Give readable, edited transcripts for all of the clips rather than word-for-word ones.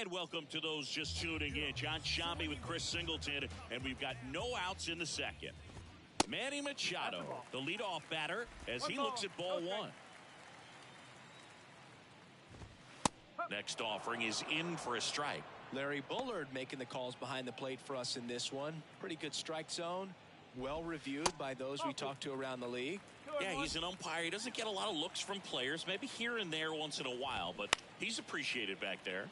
And welcome to those just tuning in. John Shambi with Chris Singleton, and we've got no outs in the second. Manny Machado, the leadoff batter, as he looks at ball one. Next offering is in for a strike. Larry Bullard making the calls behind the plate for us in this one. Pretty good strike zone. Well reviewed by those we talked to around the league. Yeah, he's an umpire. He doesn't get a lot of looks from players, maybe here and there once in a while, but he's appreciated back there.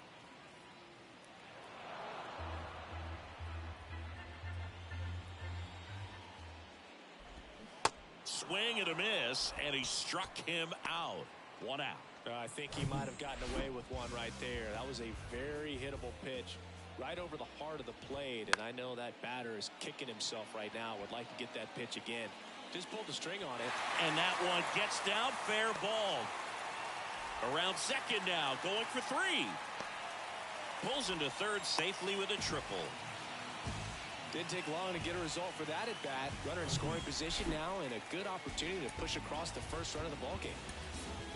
Swing and a miss, and he struck him out. One out. I think he might have gotten away with one right there. That was a very hittable pitch right over the heart of the plate, and I know that batter is kicking himself right now. Would like to get that pitch again. Just pulled the string on it. And that one gets down, fair ball. Around second now, going for three. Pulls into third safely with a triple. Didn't take long to get a result for that at bat. Runner in scoring position now, and a good opportunity to push across the first run of the ballgame.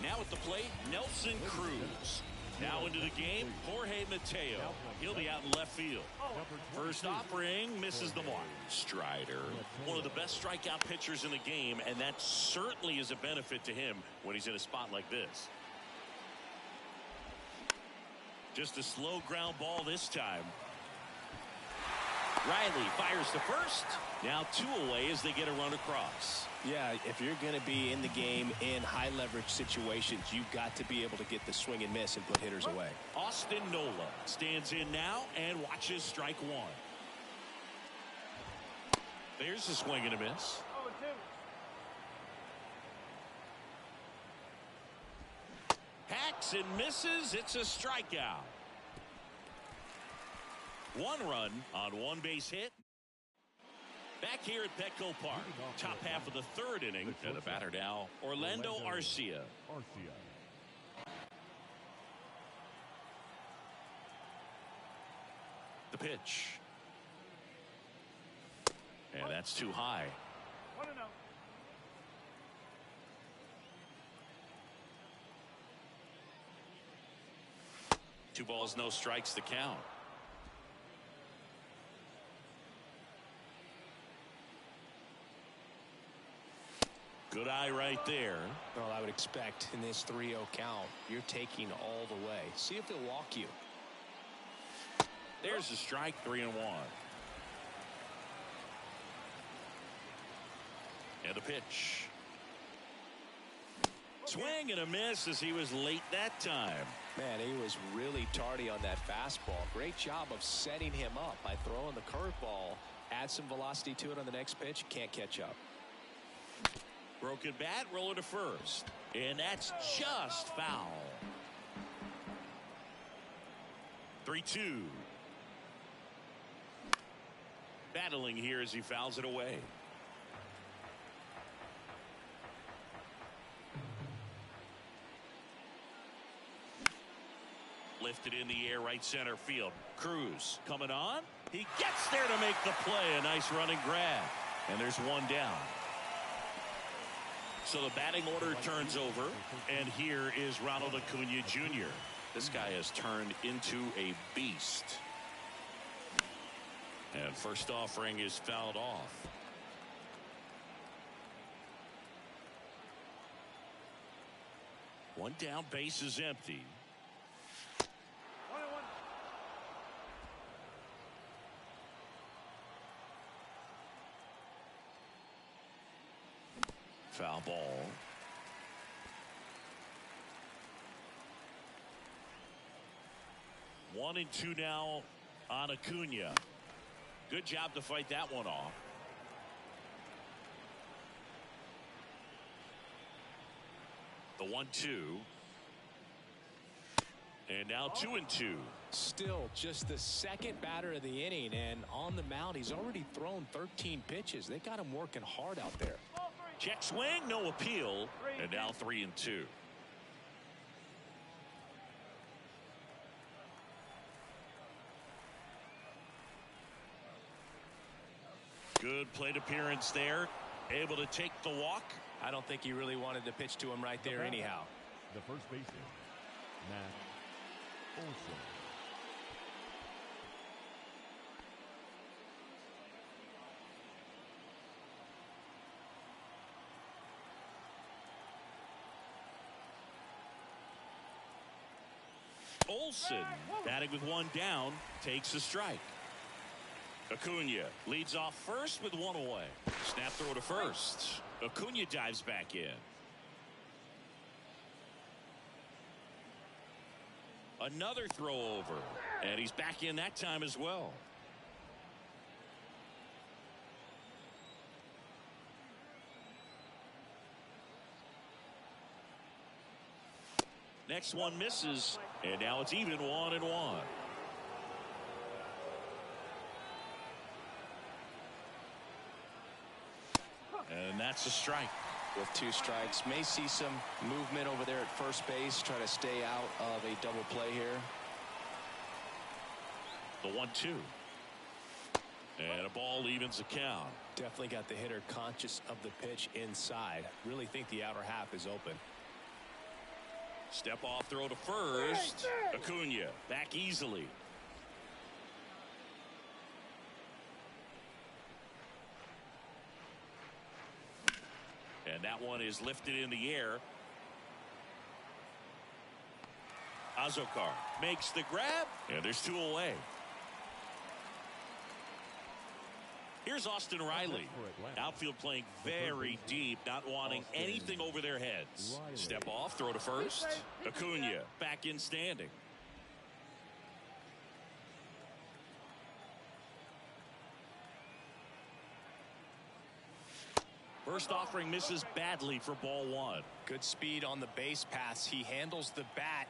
Now at the plate, Nelson Cruz. Now into the game, Jorge Mateo. He'll be out in left field. First offering misses the mark. Strider, one of the best strikeout pitchers in the game, and that certainly is a benefit to him when he's in a spot like this. Just a slow ground ball this time. Riley fires to first. Now two away as they get a run across. Yeah, if you're going to be in the game in high leverage situations, you've got to be able to get the swing and miss and put hitters away. Austin Nola stands in now and watches strike one. There's a swing and a miss. Hacks and misses. It's a strikeout. One run on one base hit. Back here at Petco Park, top half of the third inning, and the batter now, Orlando Arcia. The pitch. And that's too high. 1-0. Two balls, no strikes, the count. Good eye right there. Well, I would expect in this 3-0 count, you're taking all the way. See if he'll walk you. There's a strike, 3-1. And the pitch. Swing and a miss as he was late that time. Man, he was really tardy on that fastball. Great job of setting him up by throwing the curveball. Add some velocity to it on the next pitch. Can't catch up. Broken bat, roller to first. And that's just foul. 3-2. Battling here as he fouls it away. Lifted in the air, right center field. Cruz coming on. He gets there to make the play. A nice running grab. And there's one down. So the batting order turns over, and here is Ronald Acuna Jr. This guy has turned into a beast. And first offering is fouled off. One down, base is empty. Foul ball. One and two now on Acuna. Good job to fight that one off. The 1-2. And now 2-2. Still just the second batter of the inning, and on the mound he's already thrown 13 pitches. They got him working hard out there. Check swing, no appeal, and now 3-2. Good plate appearance there. Able to take the walk. I don't think he really wanted to pitch to him right there anyhow. The first baseman, Matt Olson. Nelson, batting with one down, takes a strike. Acuna leads off first with one away. Snap throw to first. Acuna dives back in. Another throw over, and he's back in that time as well. Next one misses, and now it's even 1-1. And that's a strike. With 2 strikes, may see some movement over there at first base. Try to stay out of a double play here. The 1-2. And a ball evens the count. Definitely got the hitter conscious of the pitch inside. Really think the outer half is open. Step off throw to first. Acuna back easily. And that one is lifted in the air. Azokar makes the grab, and there's 2 away. Here's Austin Riley. Outfield playing very deep, not wanting anything over their heads. Step off, throw to first. Acuna back in standing. First offering misses badly for ball 1. Good speed on the base pass. He handles the bat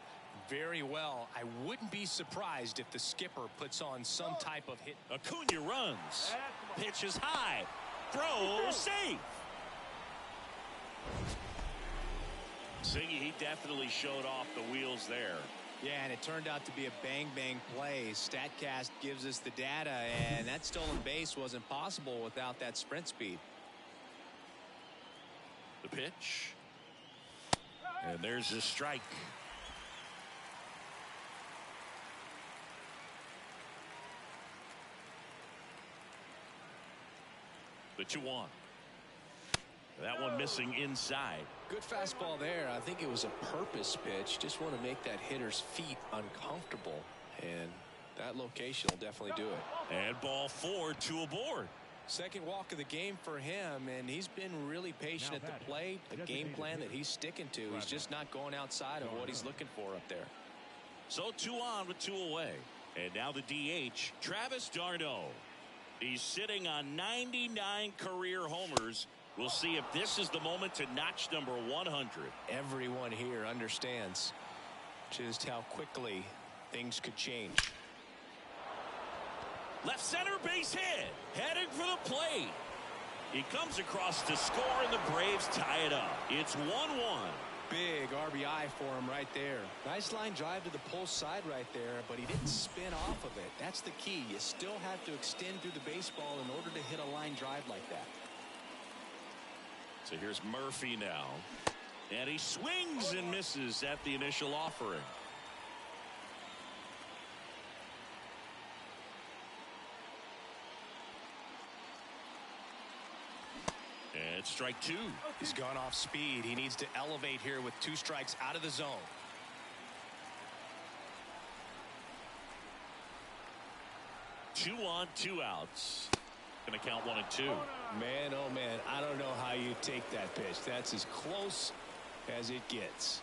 very well. I wouldn't be surprised if the skipper puts on some type of hit. Acuna runs. Pitch is high. Throw safe. Singy, he definitely showed off the wheels there. Yeah, and it turned out to be a bang-bang play. StatCast gives us the data, and that stolen base wasn't possible without that sprint speed. The pitch. And there's a strike. The 2-1. That one missing inside. Good fastball there. I think it was a purpose pitch. Just want to make that hitter's feet uncomfortable. And that location will definitely do it. And ball 4, 2 aboard. Second walk of the game for him, and he's been really patient at the plate. A game plan that he's sticking to. He's just not going outside of what he's looking for up there. So 2 on with 2 away. And now the DH, Travis d'Arnaud. He's sitting on 99 career homers. We'll see if this is the moment to notch number 100. Everyone here understands just how quickly things could change. Left center base hit. Heading for the plate. He comes across to score, and the Braves tie it up. It's 1-1. Big RBI for him right there. Nice line drive to the pull side right there, but he didn't spin off of it. That's the key. You still have to extend through the baseball in order to hit a line drive like that. So here's Murphy now. And he swings and misses at the initial offering. And strike 2. He's gone off speed. He needs to elevate here with 2 strikes out of the zone. Two on, 2 outs. Going to count 1 and 2. Man, oh man, I don't know how you take that pitch. That's as close as it gets.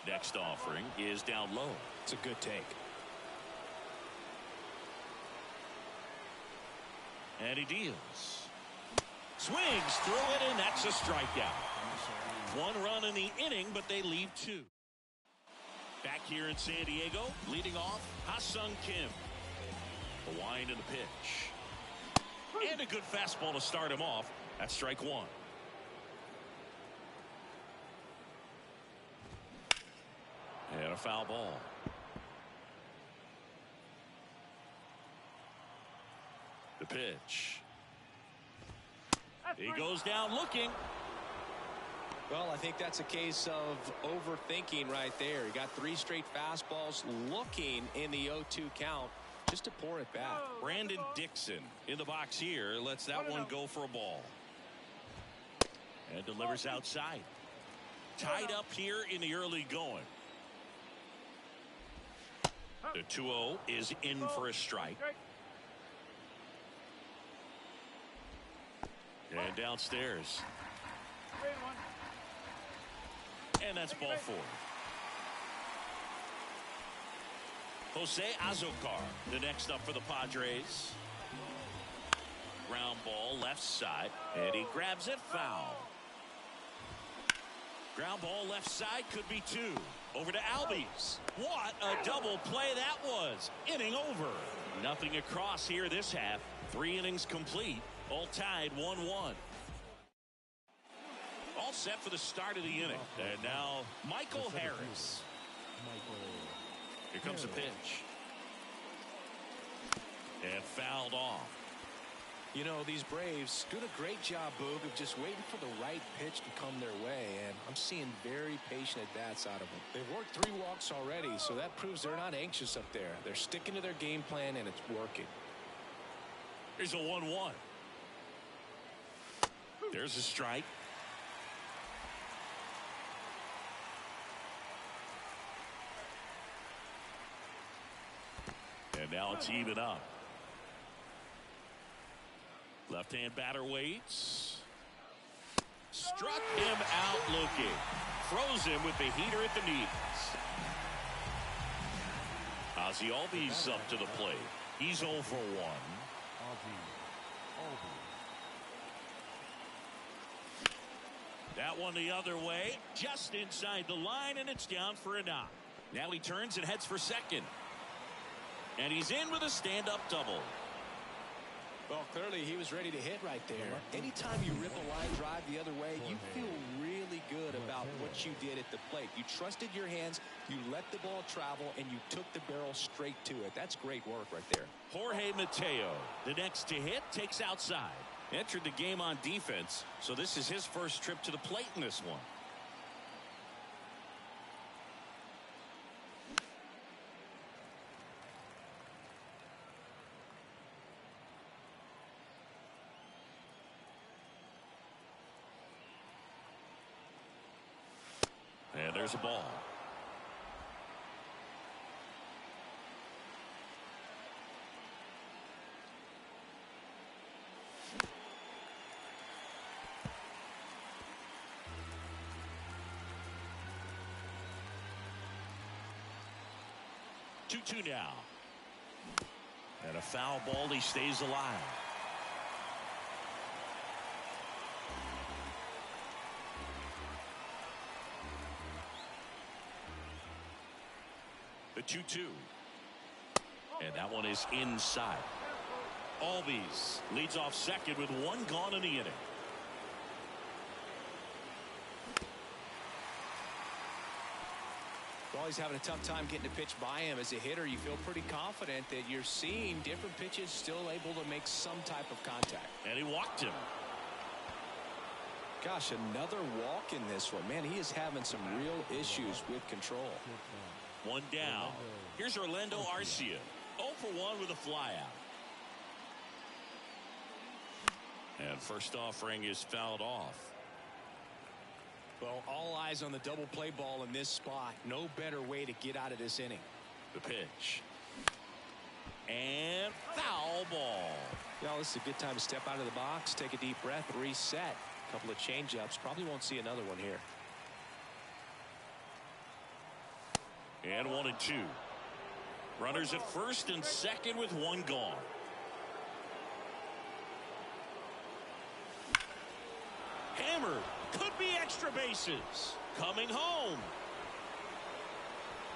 Next offering is down low. It's a good take. And he deals. Swings through it, and that's a strikeout. 1 run in the inning, but they leave 2. Back here in San Diego, leading off, Ha-Sung Kim. The wind and the pitch. And a good fastball to start him off. That's strike 1. And a foul ball. The pitch. He goes down looking. Well, I think that's a case of overthinking right there. He got 3 straight fastballs looking in the 0-2 count just to pour it back. Brandon Dixon in the box here lets that one go for a ball. And delivers outside. Tied up here in the early going. The 2-0 is in for a strike. And downstairs. And that's ball 4. Jose Azocar, the next up for the Padres. Ground ball left side, and he grabs it, foul. Ground ball left side, could be 2. Over to Albies. What a double play that was. Inning over. Nothing across here this half. 3 innings complete. All tied 1-1. All set for the start of the inning. And now Michael Harris. Here comes a pitch. And fouled off. You know, these Braves doing a great job, Boog, of just waiting for the right pitch to come their way, and I'm seeing very patient at-bats out of them. They've worked 3 walks already, so that proves they're not anxious up there. They're sticking to their game plan, and it's working. Here's a 1-1. There's a strike. And now it's even up. Left-hand batter waits. Struck him out looking. Froze him with the heater at the knees. Ozzie Albies up to the plate. He's 0 for 1. That one the other way. Just inside the line, and it's down for a knock. Now he turns and heads for second. And he's in with a stand-up double. Well, clearly he was ready to hit right there. Anytime you rip a line drive the other way, you feel really good about what you did at the plate. You trusted your hands, you let the ball travel, and you took the barrel straight to it. That's great work right there. Jorge Mateo, the next to hit, takes outside. Entered the game on defense, so this is his first trip to the plate in this one. And there's a ball. Two now. And a foul ball. He stays alive. The 2-2. And that one is inside. Albies leads off second with 1 gone in the inning. Well, he's having a tough time getting a pitch by him. As a hitter, you feel pretty confident that you're seeing different pitches still able to make some type of contact. And he walked him. Gosh, another walk in this one. Man, he is having some real issues with control. 1 down. Here's Orlando Arcia. 0 for 1 with a flyout. And first offering is fouled off. Well, all eyes on the double play ball in this spot. No better way to get out of this inning. The pitch. And foul ball. Well, this is a good time to step out of the box, take a deep breath, reset. A couple of changeups. Probably won't see another one here. And 1-2. Runners at first and second with 1 gone. Hammered. Could be extra bases. Coming home.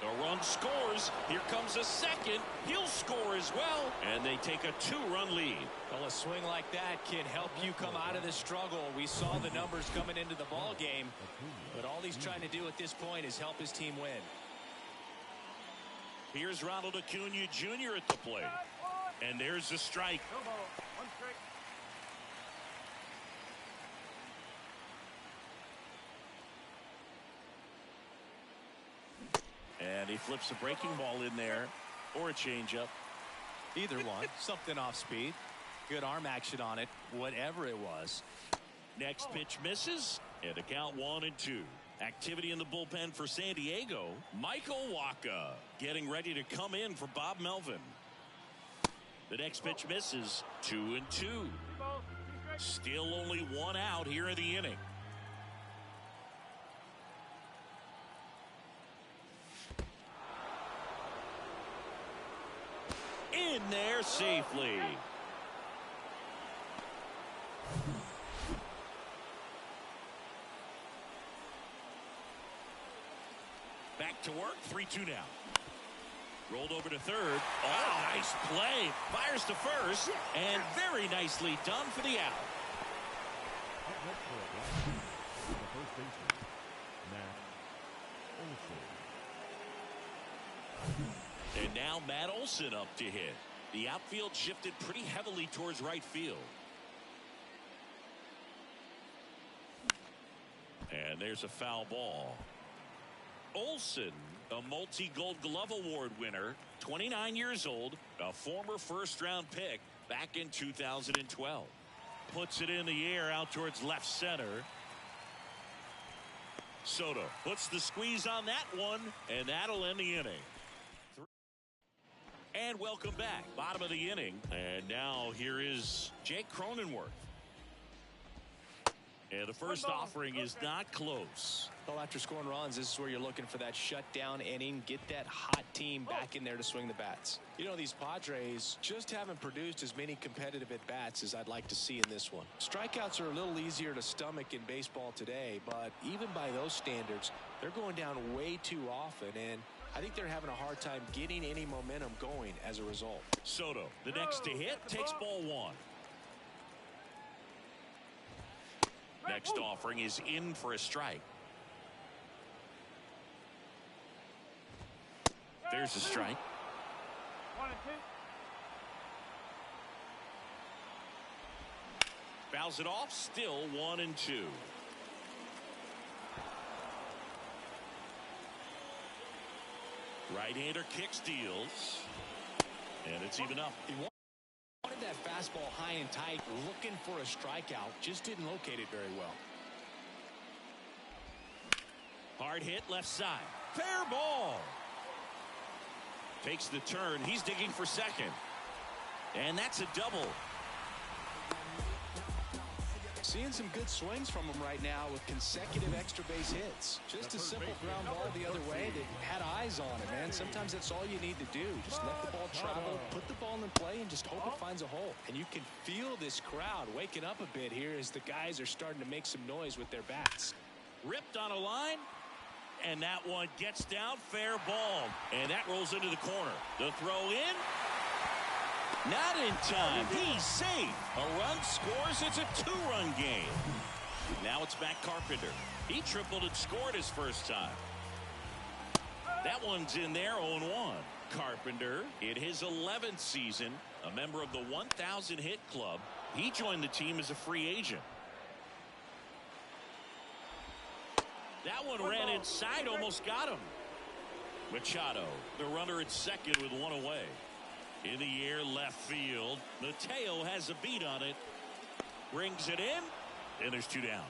The run scores. Here comes a second. He'll score as well. And they take a 2-run lead. Well, a swing like that can help you come out of the struggle. We saw the numbers coming into the ball game. But all he's trying to do at this point is help his team win. Here's Ronald Acuna Jr. at the plate. And there's the strike. And he flips a breaking ball in there, or a changeup. Either one. Something off speed. Good arm action on it. Whatever it was. Next pitch misses, and the count 1-2. Activity in the bullpen for San Diego. Michael Wacha getting ready to come in for Bob Melvin. The next pitch misses. 2-2. Still only one out here in the inning. In there safely. Back to work. 3-2 now. Rolled over to third. Oh, nice play. Fires to first. And very nicely done for the out. And now Matt Olson up to hit. The outfield shifted pretty heavily towards right field. And there's a foul ball. Olson, a multi-Gold Glove Award winner, 29 years old, a former first-round pick back in 2012. Puts it in the air out towards left center. Soto puts the squeeze on that one, and that'll end the inning. And welcome back. Bottom of the inning. And now here is Jake Cronenworth. And the first offering is not close. Well, after scoring runs, this is where you're looking for that shutdown inning. Get that hot team back in there to swing the bats. You know, these Padres just haven't produced as many competitive at-bats as I'd like to see in this one. Strikeouts are a little easier to stomach in baseball today, but even by those standards, they're going down way too often, and I think they're having a hard time getting any momentum going as a result. Soto, the next to hit, takes ball one. Next offering is in for a strike. There's a strike. 1-2. Fouls it off. Still 1-2. Right-hander kicks, deals, and it's even up. He wanted that fastball high and tight, looking for a strikeout. Just didn't locate it very well. Hard hit left side. Fair ball. Takes the turn. He's digging for second. And that's a double. Seeing some good swings from him right now with consecutive extra base hits. Just a simple ground ball the other way that had eyes on it, man. Sometimes that's all you need to do. Just let the ball travel, put the ball in play, and just hope it finds a hole. And you can feel this crowd waking up a bit here as the guys are starting to make some noise with their bats. Ripped on a line. And that one gets down. Fair ball. And that rolls into the corner. The throw in. Not in time. He's safe. A run scores. It's a two-run game. Now it's Matt Carpenter. He tripled and scored his first time. That one's in there, 0-1. Carpenter, in his 11th season, a member of the 1,000 hit club. He joined the team as a free agent. That one ran inside, almost got him. Machado, the runner at second with one away. In the air, left field. Mateo has a beat on it. Brings it in, and there's two down.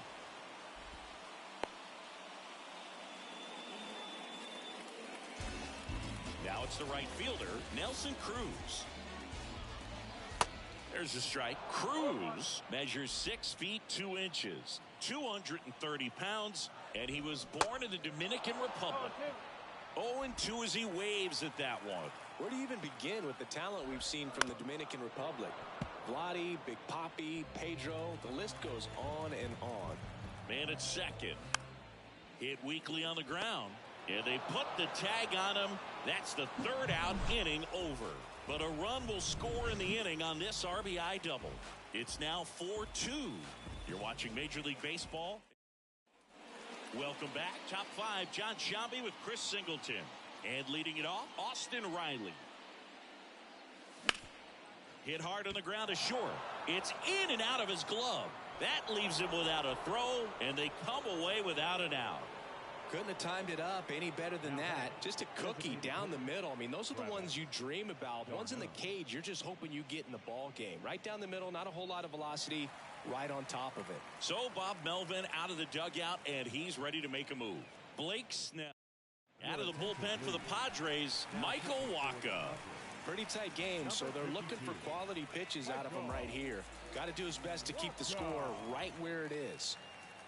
Now it's the right fielder, Nelson Cruz. There's a strike. Cruz measures 6 feet 2 inches, 230 pounds, and he was born in the Dominican Republic. 0-2 as he waves at that one. Where do you even begin with the talent we've seen from the Dominican Republic? Vladdy, Big Papi, Pedro, the list goes on and on. Man at second. Hit weakly on the ground. And they put the tag on him. That's the third out, inning over. But a run will score in the inning on this RBI double. It's now 4-2. You're watching Major League Baseball. Welcome back. Top 5, John Sciambi with Chris Singleton. And leading it off, Austin Riley. Hit hard on the ground to short. It's in and out of his glove. That leaves him without a throw, and they come away without an out. Couldn't have timed it up any better than that. Just a cookie down the middle. I mean, those are the ones you dream about. Ones in the cage, you're just hoping you get in the ball game. Right down the middle, not a whole lot of velocity, right on top of it. So Bob Melvin out of the dugout, and he's ready to make a move. Blake Snell out of the bullpen for the Padres, Michael Wacha. Pretty tight game, so they're looking for quality pitches out of him right here. Got to do his best to keep the score right where it is.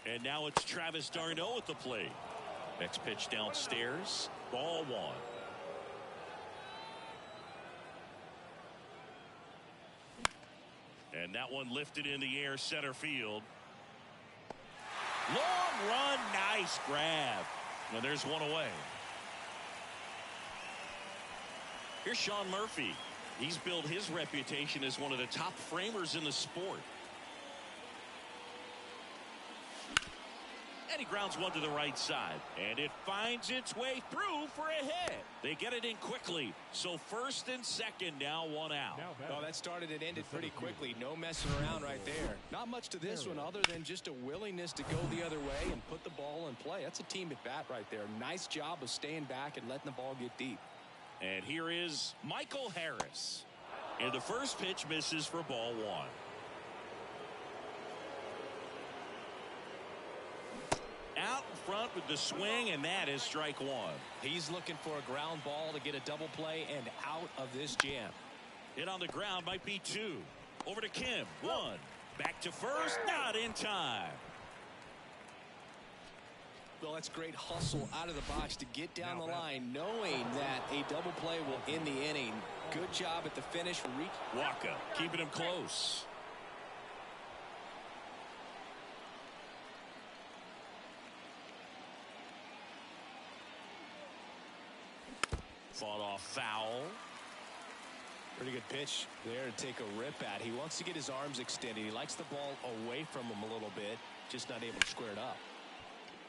And now it's Travis d'Arnaud at the plate. Next pitch downstairs, ball one. And that one lifted in the air, center field. Long run, nice grab. And there's one away. Here's Sean Murphy. He's built his reputation as one of the top framers in the sport. And he grounds one to the right side. And it finds its way through for a hit. They get it in quickly. So first and second, now one out. Well, that started and ended pretty quickly. No messing around right there. Not much to this one other than just a willingness to go the other way and put the ball in play. That's a team at bat right there. Nice job of staying back and letting the ball get deep. And here is Michael Harris. And the first pitch misses for ball one. Out in front with the swing, and that is strike one. He's looking for a ground ball to get a double play and out of this jam. Hit on the ground might be two. Over to Kim. One. Back to first. Not in time. Well, that's great hustle out of the box to get down the line, knowing that a double play will end the inning. Good job at the finish. Wacha keeping him close. Fought off foul. Pretty good pitch there to take a rip at. He wants to get his arms extended. He likes the ball away from him a little bit, just not able to square it up.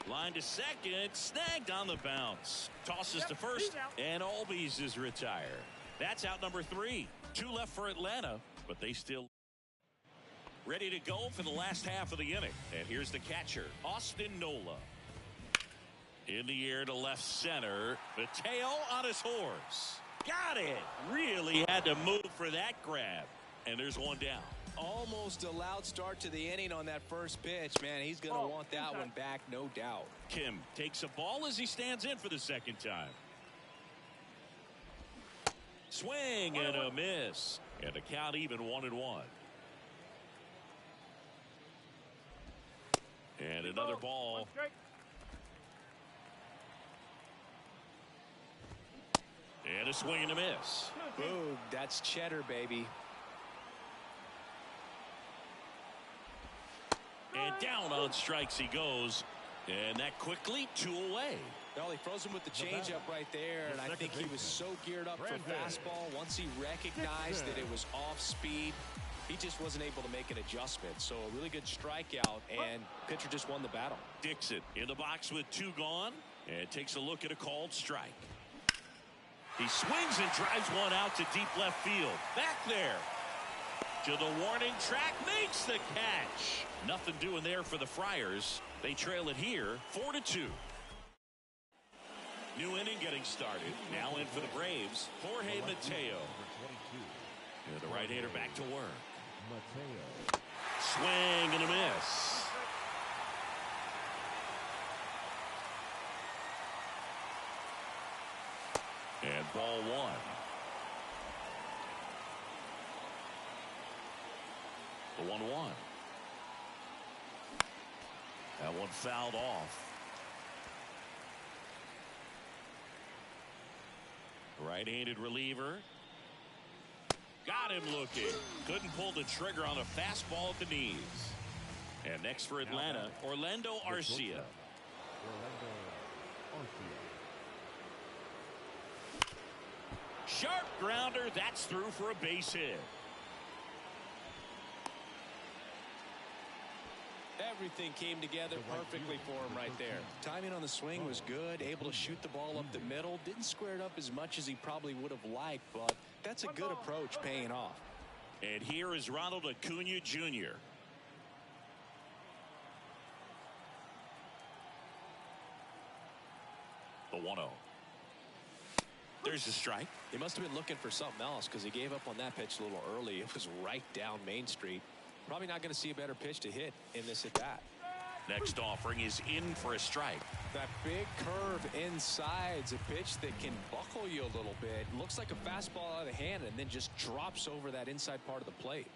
Line to second, snagged on the bounce. Tosses to first, and Albies is retired. That's out number 3. 2 left for Atlanta, but they still ready to go for the last half of the inning. And here's the catcher, Austin Nola. In the air to left center. Mateo on his horse. Got it. Really had to move for that grab. And there's one down. Almost a loud start to the inning on that first pitch. Man, he's going to want that one back, no doubt. Kim takes a ball as he stands in for the second time. Swing and a miss. And the count even 1-1. And another ball. And a swing and a miss. Boom, that's cheddar, baby. And down on strikes he goes. And that quickly 2 away. Well, he froze him with the changeup right there, and I think he was so geared up for fastball. Once he recognized that it was off speed, he just wasn't able to make an adjustment. So a really good strikeout, and pitcher just won the battle. Dixon in the box with 2 gone, and takes a look at a called strike. He swings and drives one out to deep left field. Back there to the warning track, makes the catch. Nothing doing there for the Friars. They trail it here 4-2. New inning getting started. Now in for the Braves, Jorge Mateo. And the right-hander back to work. Swing and a miss. And ball one. The 1-1. That one fouled off. Right-handed reliever. Got him looking. Couldn't pull the trigger on a fastball at the knees. And next for Atlanta, Orlando Arcia. Sharp grounder. That's through for a base hit. Everything came together perfectly for him right there. Timing on the swing was good. Able to shoot the ball up the middle. Didn't square it up as much as he probably would have liked, but that's a good approach paying off. And here is Ronald Acuna Jr. The 1-0. There's a strike. He must have been looking for something else because he gave up on that pitch a little early. It was right down Main Street. Probably not going to see a better pitch to hit in this at bat. Next offering is in for a strike. That big curve inside's a pitch that can buckle you a little bit. Looks like a fastball out of the hand and then just drops over that inside part of the plate.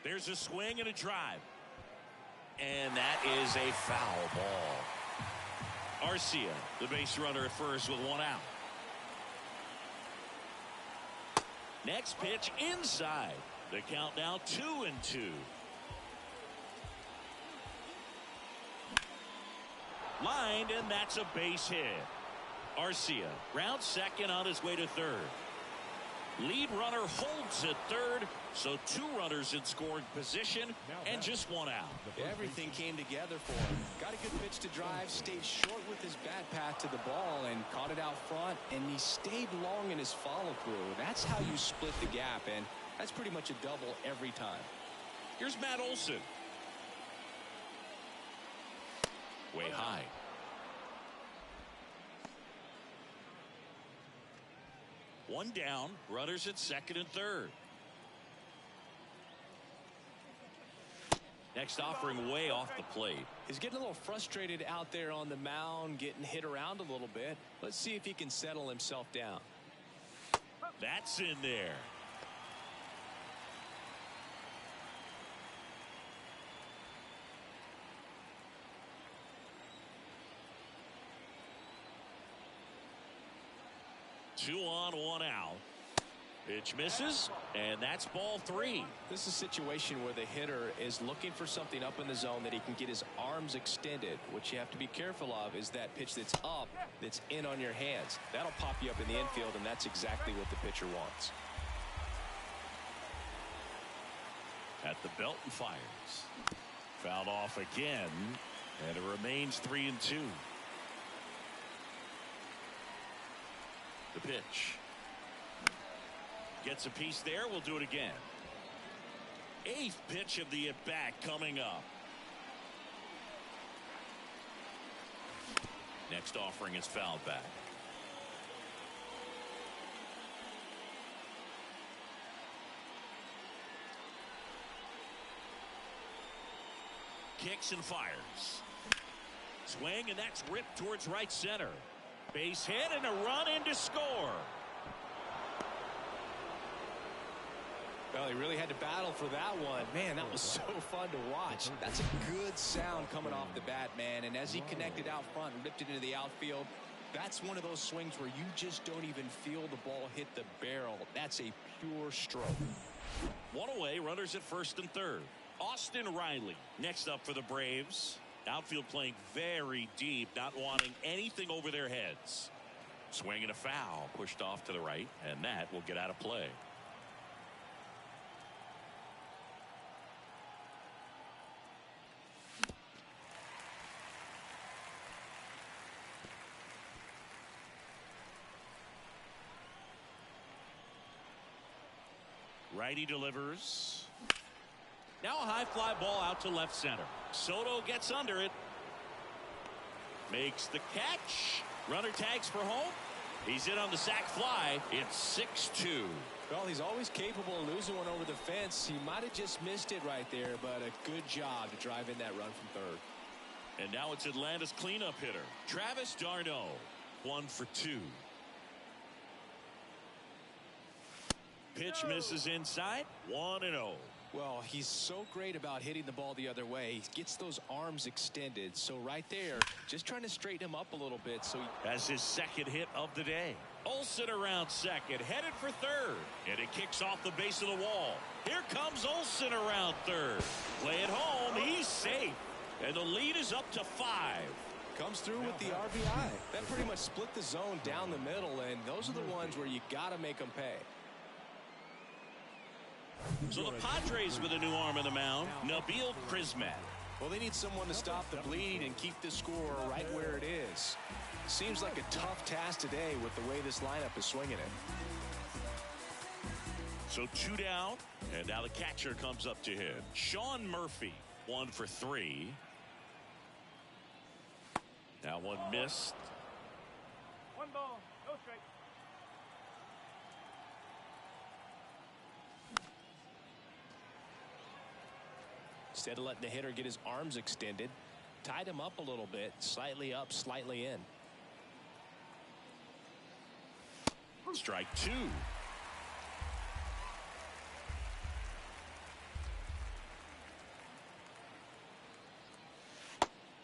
There's a swing and a drive. And that is a foul ball. Arcia, the base runner at first with 1 out. Next pitch inside. The count now 2-2. Lined, and that's a base hit. Arcia rounds second on his way to third. Lead runner holds at third, so 2 runners in scoring position and just 1 out. Everything came together for him. Got a good pitch to drive, stayed short with his bat path to the ball and caught it out front, and he stayed long in his follow through. That's how you split the gap, and that's pretty much a double every time. Here's Matt Olson. Way high. One down, runners at second and third. Next offering way off the plate. He's getting a little frustrated out there on the mound, getting hit around a little bit. Let's see if he can settle himself down. That's in there. Two on, 1 out. Pitch misses, and that's ball 3. This is a situation where the hitter is looking for something up in the zone that he can get his arms extended. What you have to be careful of is that pitch that's up, that's in on your hands. That'll pop you up in the infield, and that's exactly what the pitcher wants. At the belt and fires. Fouled off again, and it remains 3-2. The pitch. Gets a piece there. We'll do it again. 8th pitch of the at-bat coming up. Next offering is fouled back. Kicks and fires. Swing, and that's ripped towards right center. Base hit and a run in to score. Well, he really had to battle for that one. Man, that was so fun to watch. That's a good sound coming off the bat, man. And as he connected out front and ripped it into the outfield, that's one of those swings where you just don't even feel the ball hit the barrel. That's a pure stroke. 1 away, runners at first and third. Austin Riley next up for the Braves. Outfield playing very deep, not wanting anything over their heads. Swing and a foul, pushed off to the right, and that will get out of play. Righty delivers. Now a high fly ball out to left center. Soto gets under it. Makes the catch. Runner tags for home. He's in on the sac fly. It's 6-2. Well, he's always capable of losing one over the fence. He might have just missed it right there, but a good job to drive in that run from third. And now it's Atlanta's cleanup hitter, Travis d'Arnaud. 1 for 2. Pitch misses inside. 1-0. Well, he's so great about hitting the ball the other way. He gets those arms extended. So right there, just trying to straighten him up a little bit. So he has his second hit of the day. Olson around second, headed for third. And it kicks off the base of the wall. Here comes Olson around third. Play it home. He's safe. And the lead is up to 5. Comes through with the RBI. That pretty much split the zone down the middle. And those are the ones where you got to make them pay. So the Padres with a new arm in the mound, Nabil Prismat. Well, they need someone to stop the bleed and keep the score right where it is. Seems like a tough task today with the way this lineup is swinging it. So 2 down, and now the catcher comes up to him. Sean Murphy, 1 for 3. That one missed. 1 ball, no strike. Instead of letting the hitter get his arms extended, tied him up a little bit, slightly up, slightly in. Strike 2.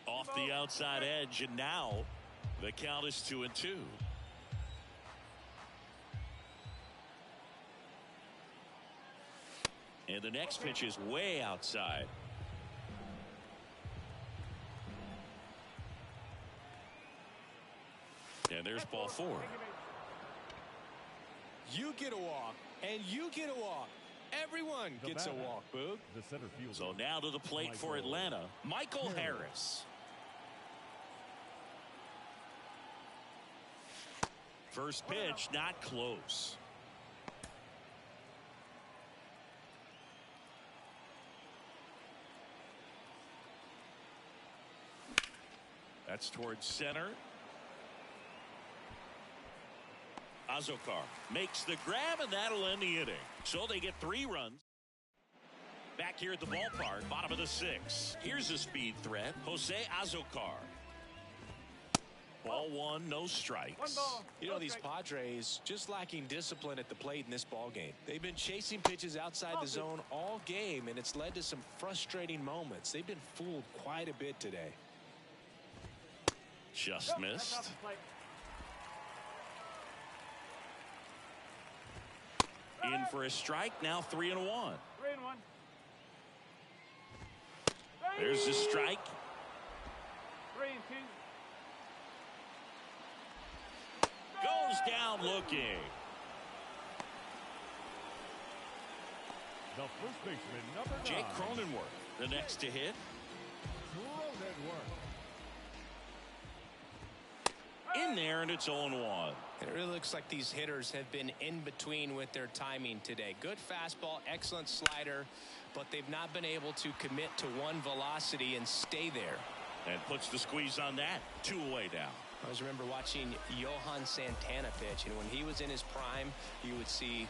Off the outside edge, and now the count is 2-2. And the next pitch is way outside. And there's ball 4. You get a walk, and you get a walk. Everyone gets a walk, Boog. The center fielder. So now to the plate for Atlanta, Michael Harris. First pitch, not close. That's towards center. Azokar makes the grab, and that'll end the inning. So they get 3 runs. Back here at the ballpark, bottom of the 6th. Here's a speed threat, Jose Azokar. Ball 1, no strikes. 1 ball. You know, these Padres just lacking discipline at the plate in this ball game. They've been chasing pitches outside the zone all game, and it's led to some frustrating moments. They've been fooled quite a bit today. Just missed. In for a strike, now 3-1. 3-1. There's the strike. 3-2. Goes down looking. The first baseman, number 9. Jake Cronenworth, the next to hit. In there, and it's 0-1. It really looks like these hitters have been in between with their timing today. Good fastball, excellent slider, but they've not been able to commit to one velocity and stay there. And puts the squeeze on that. 2 away now. I always remember watching Johan Santana pitch, and when he was in his prime, you would see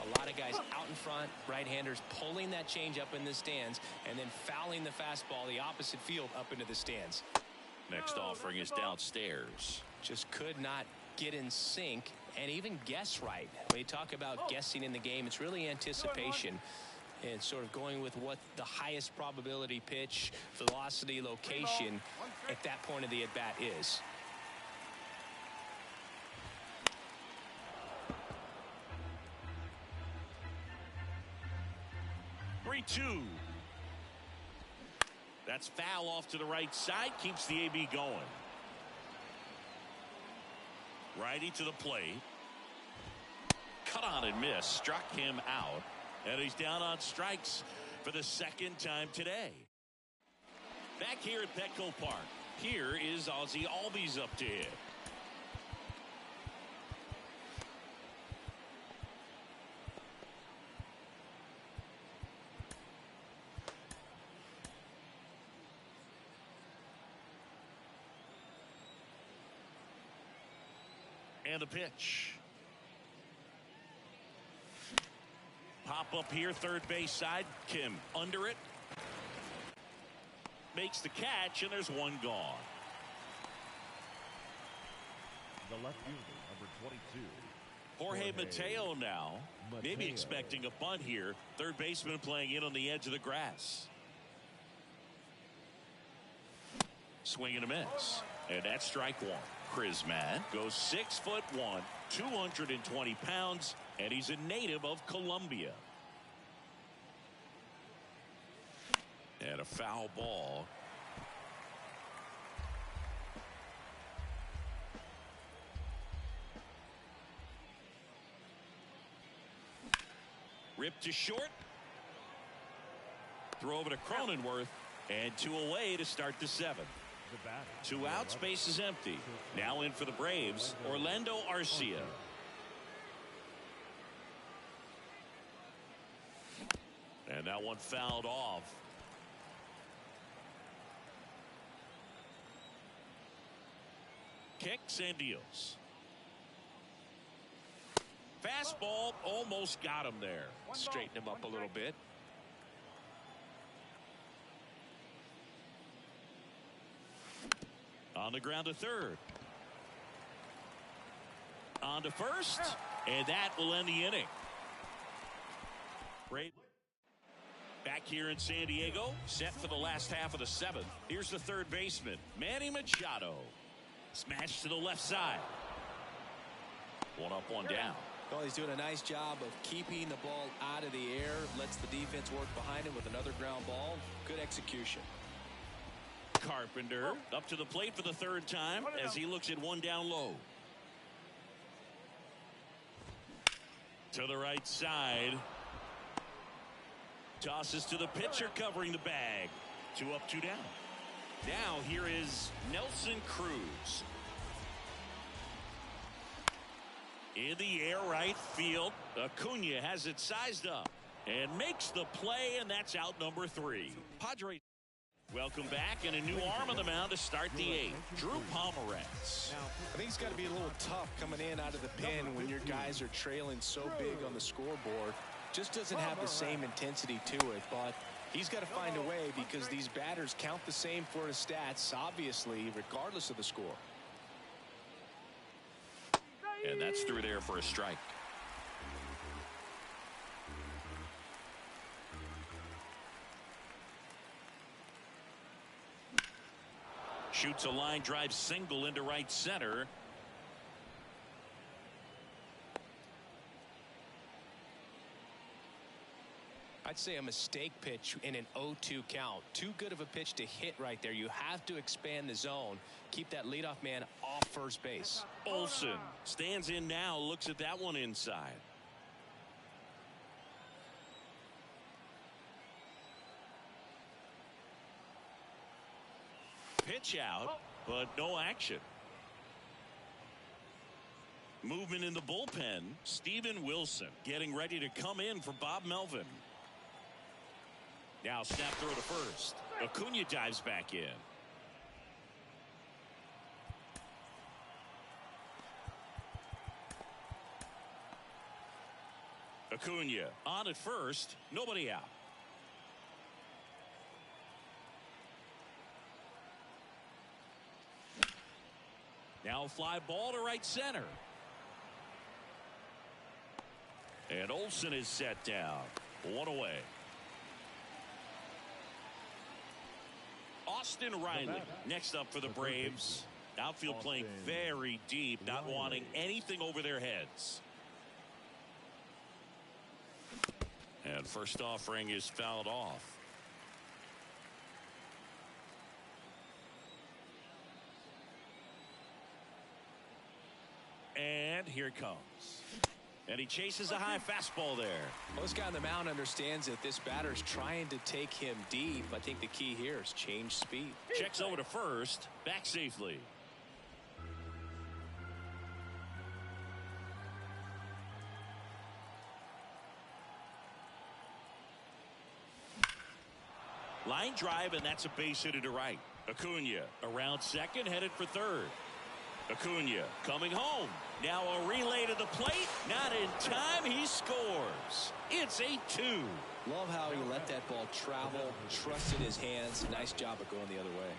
a lot of guys out in front, right-handers pulling that change up in the stands, and then fouling the fastball the opposite field up into the stands. Next offering is downstairs. Just could not get in sync and even guess right. When you talk about guessing in the game, it's really anticipation and sort of going with what the highest probability pitch, velocity, location at that point of the at-bat is. Two. That's foul off to the right side, keeps the AB going. Righty to the plate. Cut on and miss, struck him out, and he's down on strikes for the 2nd time today. Back here at Petco Park, here is Ozzie Albies up to hit. And the pitch. Pop up here, third base side. Kim under it. Makes the catch, and there's one gone. The left fielder, number 22. Jorge Mateo now. Maybe expecting a bunt here. Third baseman playing in on the edge of the grass. Swing and a miss. And that's strike 1. Crisman goes 6'1", 220 pounds, and he's a native of Colombia. And a foul ball. Ripped to short. Throw over to Cronenworth, and 2 away to start the 7th. 2 out, space is empty. Now in for the Braves, Orlando Arcia. And that one fouled off. kicks and deals. Fastball almost got him there. Straighten him up a little bit. On the ground to third. On to first. And that will end the inning. Great. Back here in San Diego, set for the last half of the seventh. Here's the third baseman, Manny Machado. Smash to the left side. One up, one down. Well, he's doing a nice job of keeping the ball out of the air. Lets the defense work behind him with another ground ball. Good execution. Carpenter up to the plate for the third time as he looks at one down low. To the right side. Tosses to the pitcher covering the bag. 2 up, 2 down. Now here is Nelson Cruz. In the air right field. Acuna has it sized up and makes the play, and that's out number 3. Padres. Welcome back, and a new arm on the mound to start the 8th. Drew Pomeranz. I think it's got to be a little tough coming in out of the pen when your guys are trailing so big on the scoreboard. Just doesn't have the same intensity to it, but he's got to find a way because these batters count the same for his stats, obviously, regardless of the score. And that's through there for a strike. Shoots a line drive single into right center. I'd say a mistake pitch in an 0-2 count. Too good of a pitch to hit right there. You have to expand the zone. Keep that leadoff man off first base. Olsen stands in now, looks at that one inside. Pitch out, but no action. Movement in the bullpen. Steven Wilson getting ready to come in for Bob Melvin. Now snap throw to first. Acuna dives back in. Acuna on at first. Nobody out. Now fly ball to right center. And Olsen is set down. 1 away. Austin Riley next up for the Braves. Outfield playing very deep, not wanting anything over their heads. And first offering is fouled off. And here it comes. And he chases a high fastball there. Well, this guy on the mound understands that this batter's trying to take him deep. I think the key here is change speed. Checks over to first. Back safely. Line drive, and that's a base hit to right. Acuna around second, headed for third. Acuna coming home. Now a relay to the plate. Not in time. He scores. It's 8-2. Love how he let that ball travel, trusted his hands. Nice job of going the other way.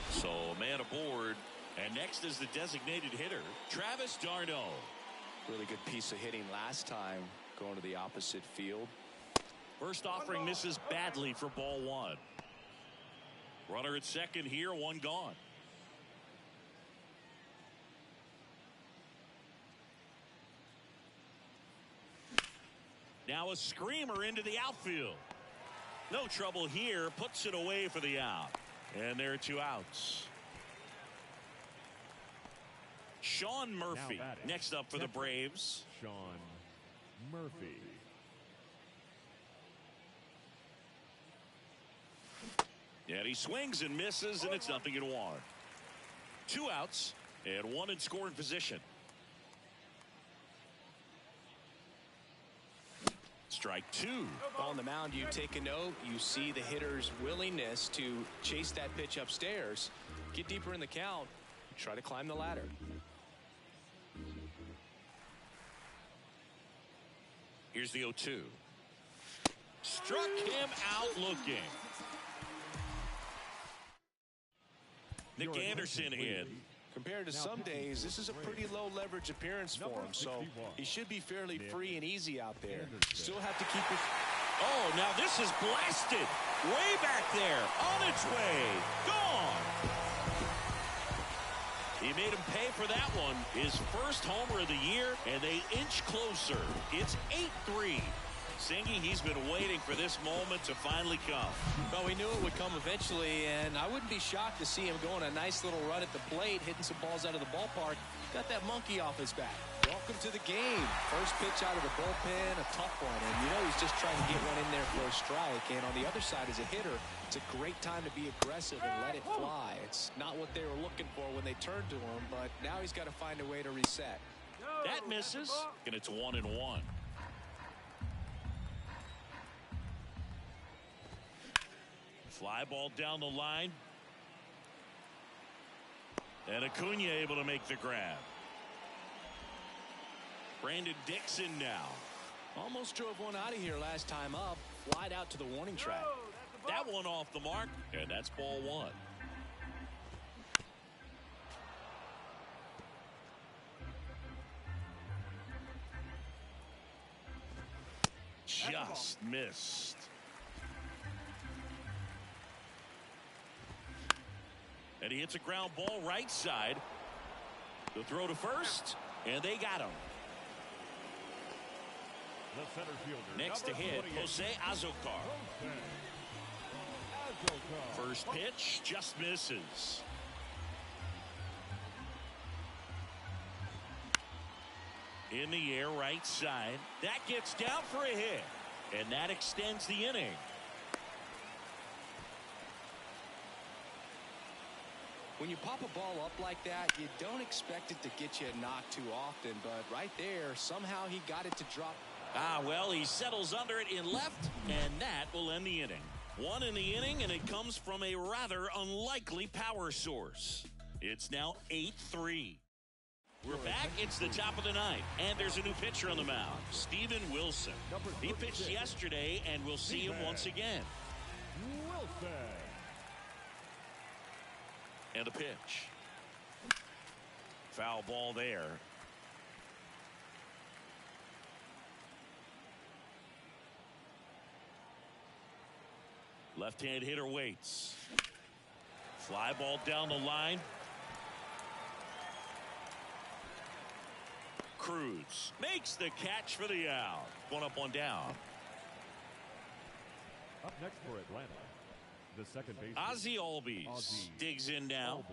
So a man aboard. And next is the designated hitter, Travis d'Arnaud. Really good piece of hitting last time, going to the opposite field. First offering misses badly for ball 1. Runner at second here, 1 gone. Now a screamer into the outfield. No trouble here, puts it away for the out. And there are 2 outs. Sean Murphy next up for the Braves. Sean Murphy. And he swings and misses, and it's 0-1. 2 outs and 1 in scoring position. Strike two. On the mound, you take a note. You see the hitter's willingness to chase that pitch upstairs. Get deeper in the count. Try to climb the ladder. Here's the 0-2. Struck him out looking. Nick Anderson in. Compared to some days, this is a pretty low leverage appearance for him, so he should be fairly free and easy out there. Still have to keep it. Oh, now this is blasted. Way back there. On its way. Gone. He made him pay for that one. His first homer of the year, and they inch closer. It's 8-3. Singy, he's been waiting for this moment to finally come. Well, we knew it would come eventually, and I wouldn't be shocked to see him go on a nice little run at the plate, hitting some balls out of the ballpark. Got that monkey off his back. Welcome to the game. First pitch out of the bullpen, a tough one, and you know he's just trying to get one in there for a strike. And on the other side, as a hitter, it's a great time to be aggressive and let it fly. It's not what they were looking for when they turned to him, but now he's got to find a way to reset. That misses, and it's 1-1. Fly ball down the line. And Acuna able to make the grab. Brandon Dixon now. Almost drove one out of here last time up. Flied out to the warning track. That one off the mark, and that's ball one. Just missed. And he hits a ground ball right side. The throw to first, and they got him. The center fielder. Next to hit, Jose Azocar. First pitch just misses. In the air, right side. That gets down for a hit, and that extends the inning. When you pop a ball up like that, you don't expect it to get you a knock too often, but right there, somehow he got it to drop. Well, he settles under it in left, and that will end the inning. One in the inning, and it comes from a rather unlikely power source. It's now 8-3. We're back. It's the top of the ninth, and there's a new pitcher on the mound, Steven Wilson. He pitched yesterday, and we'll see him once again. Wilson. And the pitch. Foul ball there. Left-hand hitter waits. Fly ball down the line. Cruz makes the catch for the out. One up, one down. Up next for Atlanta, the second baseman, Ozzie Albies digs in now.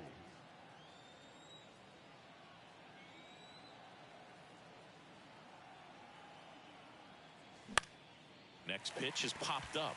Next pitch is popped up.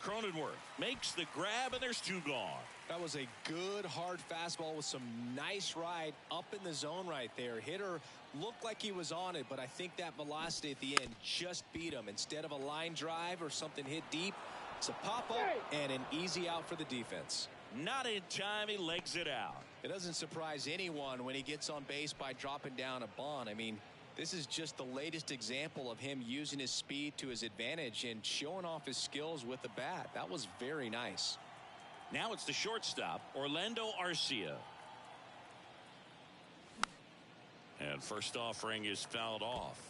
Cronenworth makes the grab, and there's two gone. That was a good hard fastball with some nice ride up in the zone right there. Hitter looked like he was on it, but I think that velocity at the end just beat him. Instead of a line drive or something hit deep, it's a pop up and an easy out for the defense. Not in time, he legs it out. It doesn't surprise anyone when he gets on base by dropping down a bunt. I mean, this is just the latest example of him using his speed to his advantage and showing off his skills with the bat. That was very nice. Now it's the shortstop, Orlando Arcia. And first offering is fouled off.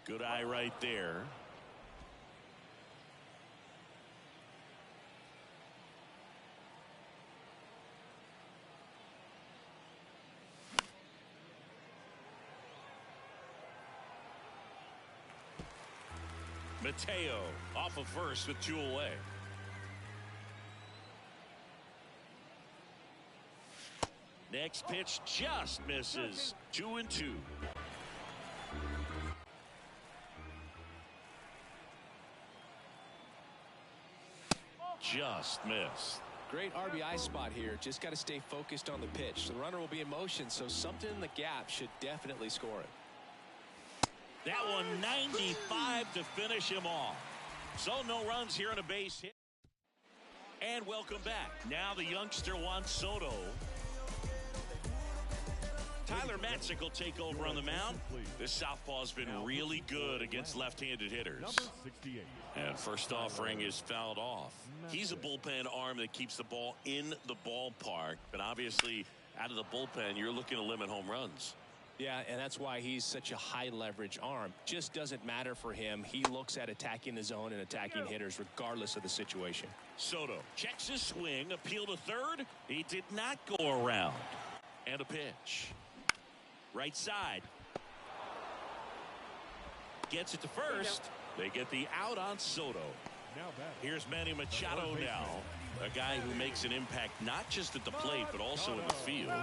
Good eye right there. Mateo off of first with two away. Next pitch just misses. 2-2. just missed. Great RBI spot here. Just got to stay focused on the pitch. The runner will be in motion, so something in the gap should definitely score it. That one 95 to finish him off. So no runs here on a base hit. And welcome back. Now the youngster Juan Soto. Tyler Matzik will take over on the mound. This southpaw's been really good against left-handed hitters. And first offering is fouled off. He's a bullpen arm that keeps the ball in the ballpark. But obviously, out of the bullpen, you're looking to limit home runs. Yeah, and that's why he's such a high-leverage arm. Just doesn't matter for him. He looks at attacking the zone and attacking hitters regardless of the situation. Soto checks his swing, appeal to third. He did not go around. And a pitch. Right side. Gets it to first. They get the out on Soto. Here's Manny Machado now. A guy who makes an impact not just at the plate, but also in the field.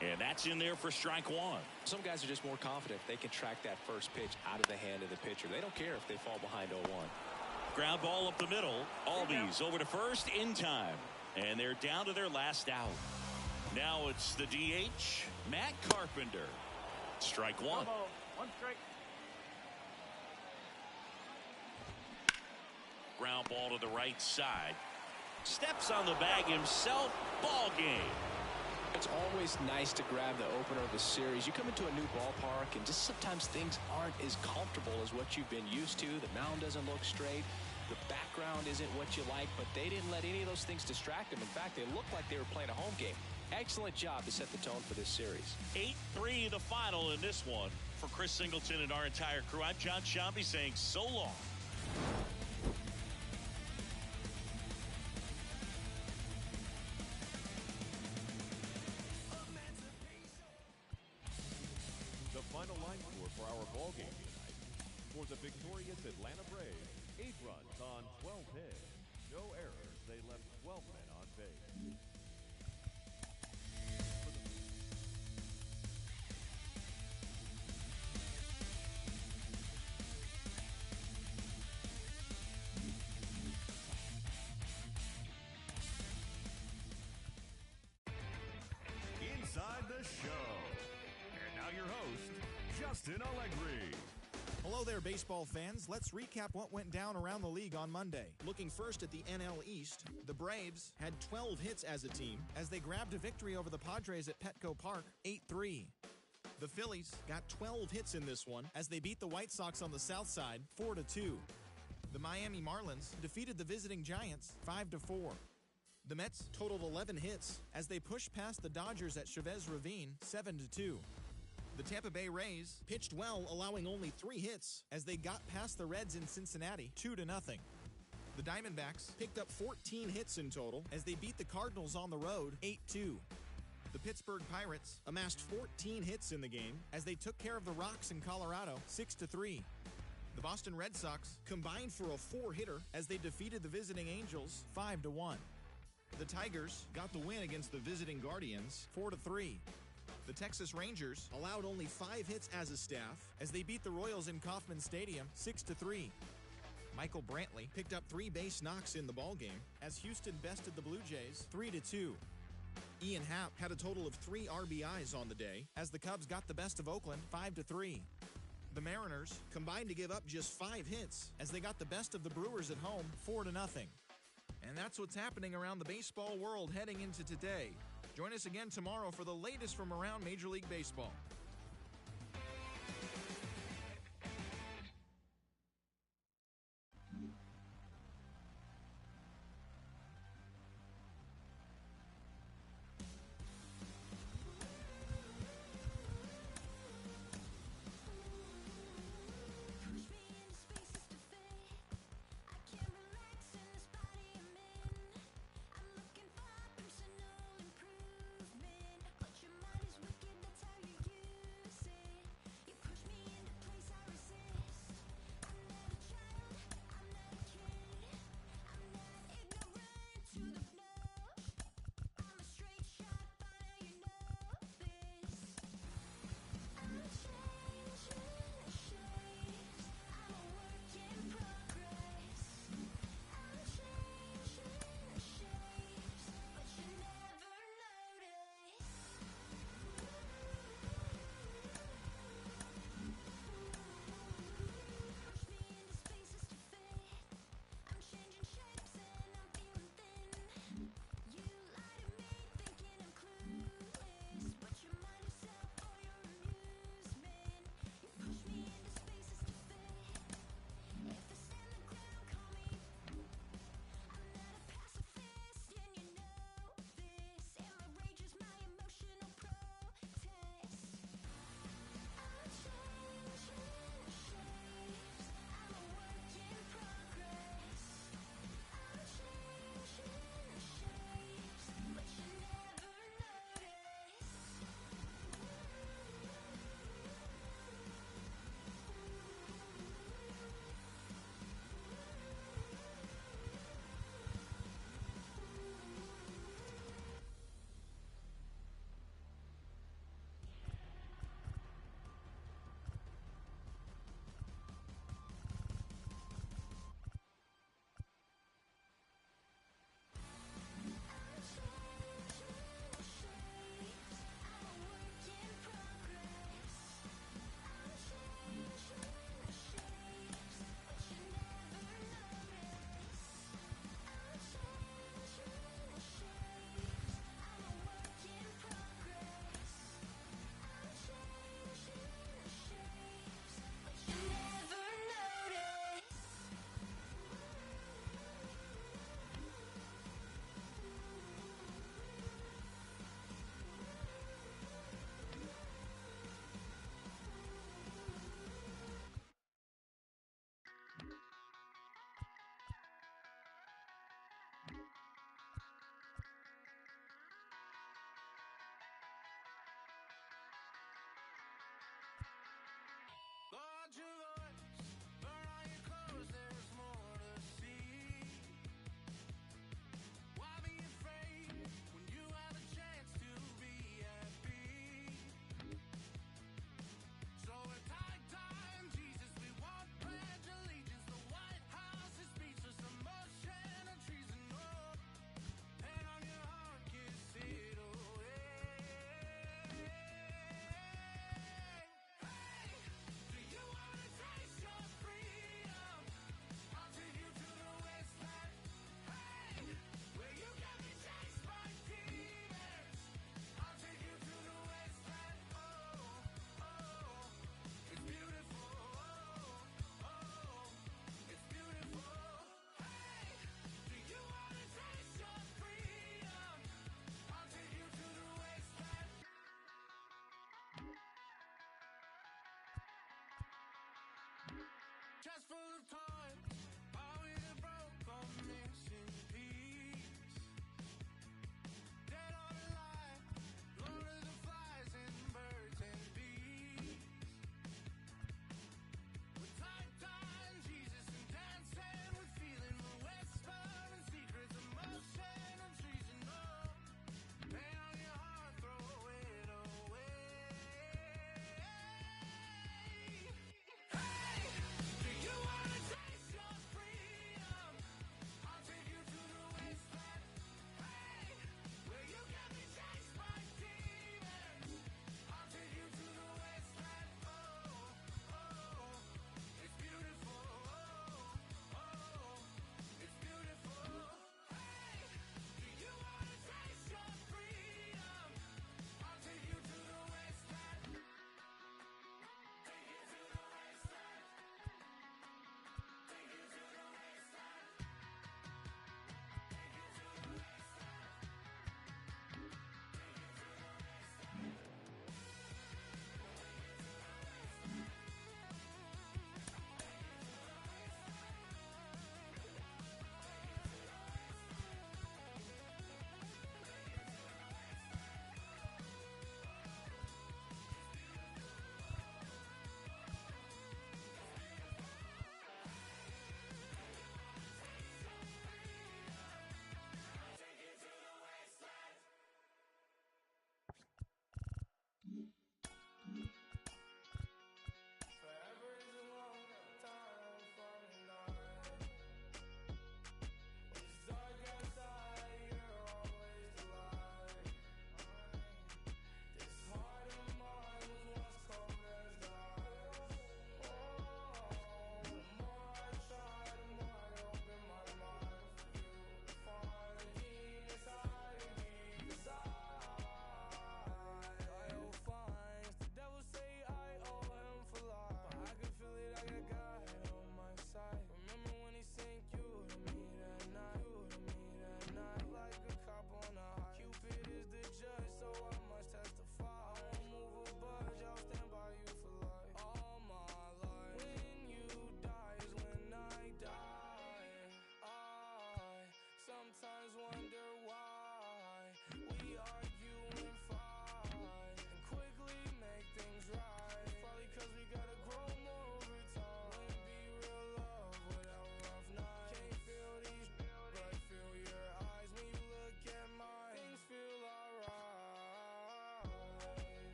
And that's in there for strike one. Some guys are just more confident they can track that first pitch out of the hand of the pitcher. They don't care if they fall behind 0-1. Ground ball up the middle. Albies over to first in time. And they're down to their last out. Now it's the DH, Matt Carpenter. Strike one. One strike. Ground ball to the right side. Steps on the bag himself. Ball game. It's always nice to grab the opener of the series. You come into a new ballpark and just sometimes things aren't as comfortable as what you've been used to. The mound doesn't look straight. The background isn't what you like, but they didn't let any of those things distract them. In fact, they looked like they were playing a home game. Excellent job to set the tone for this series. 8-3 the final in this one. For Chris Singleton and our entire crew, I'm John Shambi saying so long. The final line score for our ball game tonight. For the victorious Atlanta Braves, 8 runs on 12 hits. No errors. They left 12 men on base. Inside the show. And now your host, Justin Allegri. Hello there, baseball fans. Let's recap what went down around the league on Monday. Looking first at the NL East, the Braves had 12 hits as a team as they grabbed a victory over the Padres at Petco Park, 8-3. The Phillies got 12 hits in this one as they beat the White Sox on the south side, 4-2. The Miami Marlins defeated the visiting Giants, 5-4. The Mets totaled 11 hits as they pushed past the Dodgers at Chavez Ravine, 7-2. The Tampa Bay Rays pitched well, allowing only 3 hits as they got past the Reds in Cincinnati, 2-0. The Diamondbacks picked up 14 hits in total as they beat the Cardinals on the road, 8-2. The Pittsburgh Pirates amassed 14 hits in the game as they took care of the Rocks in Colorado, 6-3. The Boston Red Sox combined for a 4-hitter as they defeated the visiting Angels, 5-1. The Tigers got the win against the visiting Guardians, 4-3. The Texas Rangers allowed only 5 hits as a staff as they beat the Royals in Kauffman Stadium 6-3. Michael Brantley picked up 3 base knocks in the ballgame as Houston bested the Blue Jays 3-2. Ian Happ had a total of 3 RBIs on the day as the Cubs got the best of Oakland 5-3. The Mariners combined to give up just 5 hits as they got the best of the Brewers at home 4-0. And that's what's happening around the baseball world heading into today. Join us again tomorrow for the latest from around Major League Baseball.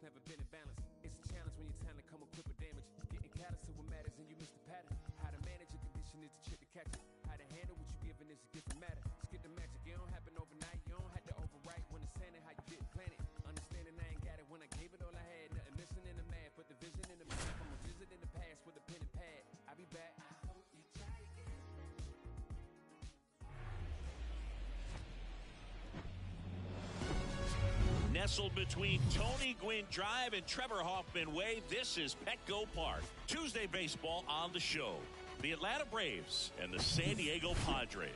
it's never been in balance. It's a challenge when your talent come equipped with damage. Getting callous to what matters and you miss the pattern. How to manage your condition is the trick to catch it. How to handle what you're given is a different matter. Skip the magic, it don't happen overnight. You don't have to overwrite when it's saying it how you didn't plan it. Understanding I ain't got it when I gave it all I had. Nothing missing in the math, but the vision in the map. I'm a visit in the past with a pen and pad. I'll be back. I hope you try again. Nestled between Tony Gwynn Drive and Trevor Hoffman Way, this is Petco Park. Tuesday baseball on the show. The Atlanta Braves and the San Diego Padres.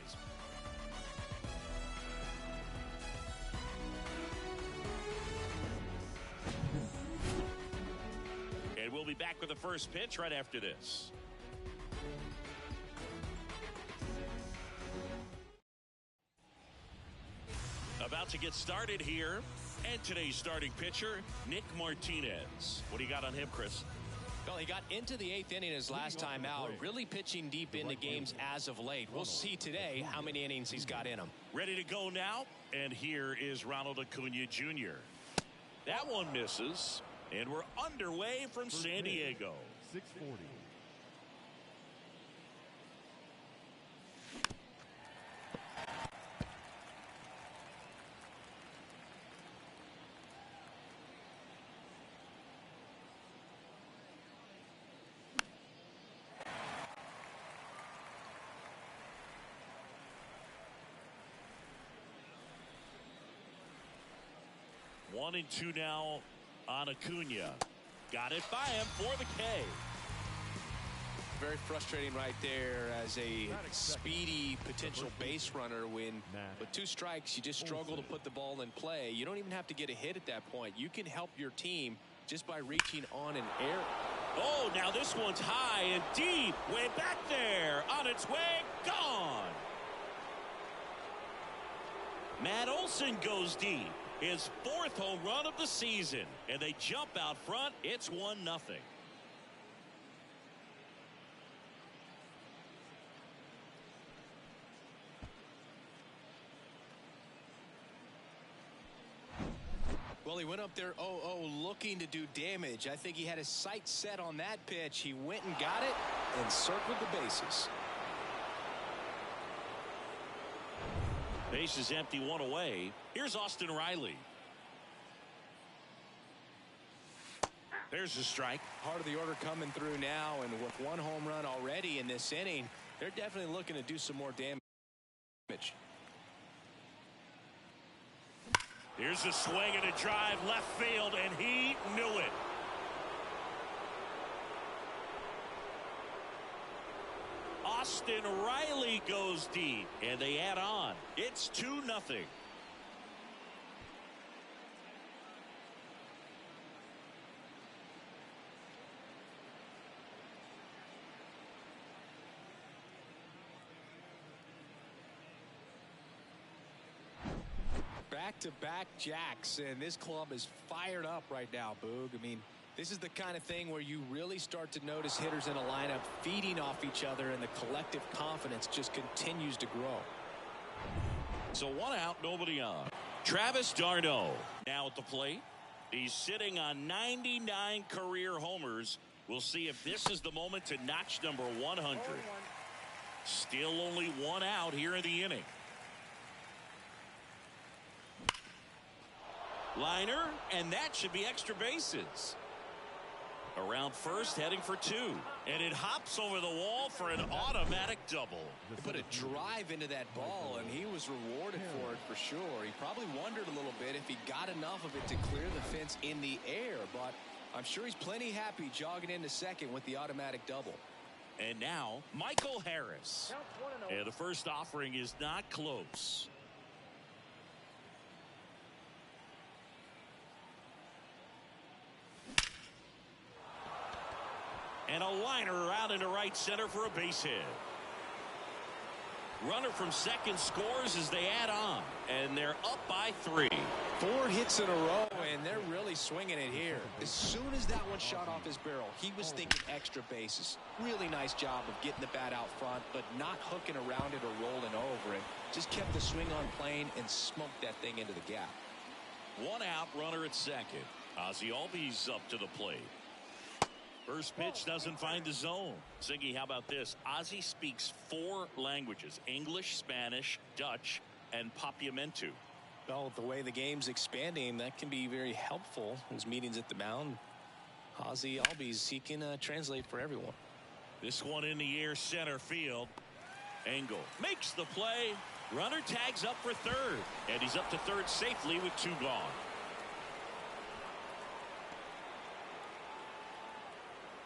And we'll be back with the first pitch right after this. About to get started here. And today's starting pitcher, Nick Martinez. What do you got on him, Chris? Well, he got into the 8th inning his last time out, really pitching deep into games as of late. We'll see today how many innings he's got in him. Ready to go now, and here is Ronald Acuna Jr. That one misses, and we're underway from San Diego. 640. One and two now on Acuna. Got it by him for the K. Very frustrating right there as a speedy potential base runner when with 2 strikes you just struggle to put the ball in play. You don't even have to get a hit at that point. You can help your team just by reaching on an error. Oh, now this one's high and deep. Way back there. On its way. Gone. Matt Olson goes deep. His 4th home run of the season. And they jump out front. It's 1-0. Well, he went up there 0-0 looking to do damage. I think he had his sights set on that pitch. He went and got it and circled the bases. Base is empty, 1 away. Here's Austin Riley. There's a strike. Part of the order coming through now, and with 1 home run already in this inning, they're definitely looking to do some more damage. Here's a swing and a drive left field, and he knew it. Austin Riley goes deep, and they add on. It's 2-0. Back-to-back jacks, and this club is fired up right now, Boog. I mean, this is the kind of thing where you really start to notice hitters in a lineup feeding off each other, and the collective confidence just continues to grow. So 1 out, nobody on. Travis d'Arnaud now at the plate. He's sitting on 99 career homers. We'll see if this is the moment to notch number 100. Still only 1 out here in the inning. Liner, and that should be extra bases. Around first, heading for 2. And it hops over the wall for an automatic double. He put a drive into that ball, and he was rewarded for it for sure. He probably wondered a little bit if he got enough of it to clear the fence in the air, but I'm sure he's plenty happy jogging into second with the automatic double. And now, Michael Harris. And the first offering is not close. And a liner around into right center for a base hit. Runner from second scores as they add on. And they're up by 3. 4 hits in a row, and they're really swinging it here. As soon as that one shot off his barrel, he was thinking extra bases. Really nice job of getting the bat out front, but not hooking around it or rolling over it. Just kept the swing on plane and smoked that thing into the gap. 1 out, runner at second. Ozzie Albies up to the plate. First pitch doesn't find the zone. Ziggy, how about this? Ozzie speaks 4 languages: English, Spanish, Dutch, and Papiamentu. Well, the way the game's expanding, that can be very helpful. His meetings at the mound, Ozzie Albies, he can translate for everyone. This one in the air, center field. Engel makes the play. Runner tags up for third, and he's up to third safely with 2 gone.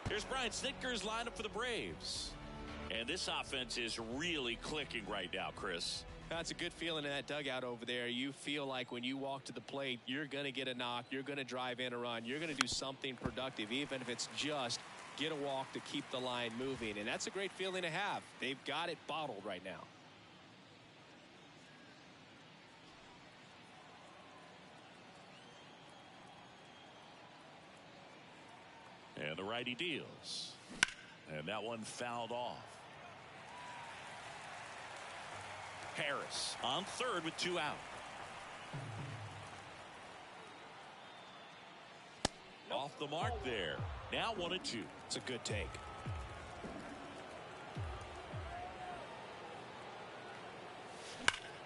Here's Brian Snitker's lineup for the Braves. And this offense is really clicking right now, Chris. That's a good feeling in that dugout over there. You feel like when you walk to the plate, you're going to get a knock, you're going to drive in a run, you're going to do something productive, even if it's just get a walk to keep the line moving. And that's a great feeling to have. They've got it bottled right now. And the righty deals. And that one fouled off. Harris on third with 2 out. Off the mark there. Now 1-2. It's a good take.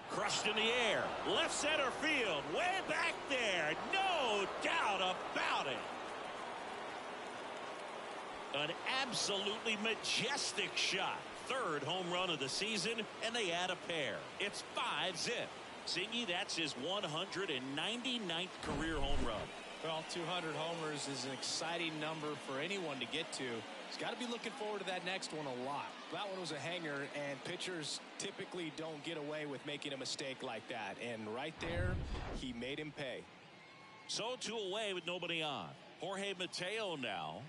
Crushed in the air. Left center field. Way back there. No doubt about it. An absolutely majestic shot. 3rd home run of the season, and they add a pair. It's 5-zip. Ziggy, that's his 199th career home run. Well, 200 homers is an exciting number for anyone to get to. He's got to be looking forward to that next one a lot. That one was a hanger, and pitchers typically don't get away with making a mistake like that. And right there, he made him pay. So 2 away with nobody on. Jorge Mateo now.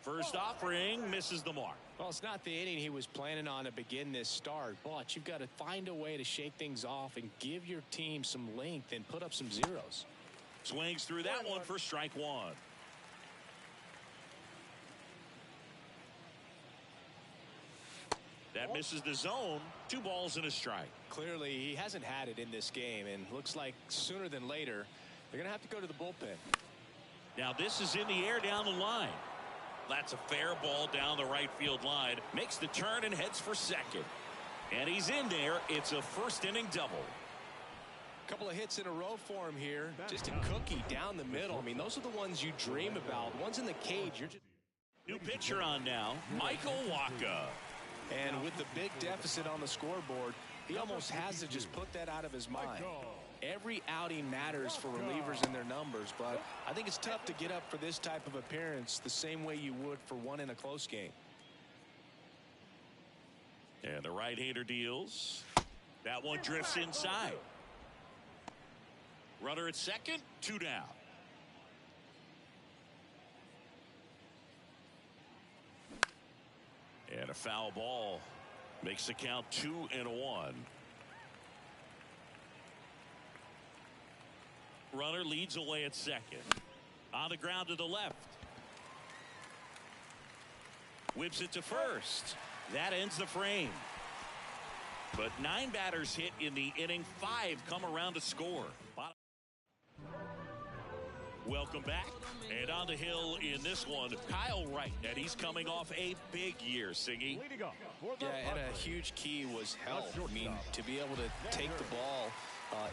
First offering misses the mark. Well, it's not the inning he was planning on to begin this start, but you've got to find a way to shake things off and give your team some length and put up some zeros. Swings through that one for strike 1. That misses the zone. 2 balls and a strike. Clearly, he hasn't had it in this game, and looks like sooner than later, they're going to have to go to the bullpen. Now this is in the air down the line. That's a fair ball down the right field line. Makes the turn and heads for second. And he's in there. It's a first inning double. A couple of hits in a row for him here. Just a cookie down the middle. I mean, those are the ones you dream about. Ones in the cage. You're just... New pitcher on now, Michael Wacha. And with the big deficit on the scoreboard, he almost has to just put that out of his mind. Every outing matters for relievers and their numbers, but I think it's tough to get up for this type of appearance the same way you would for one in a close game. And the right-hander deals. That one drifts inside. Runner at second, 2 down. And a foul ball makes the count 2-1. Runner leads away at second. On the ground to the left. Whips it to first. That ends the frame. But 9 batters hit in the inning. 5 come around to score. Welcome back. And on the hill in this one, Kyle Wright. And he's coming off a big year, Singy. Yeah, and a huge key was health. I mean, to be able to take the ball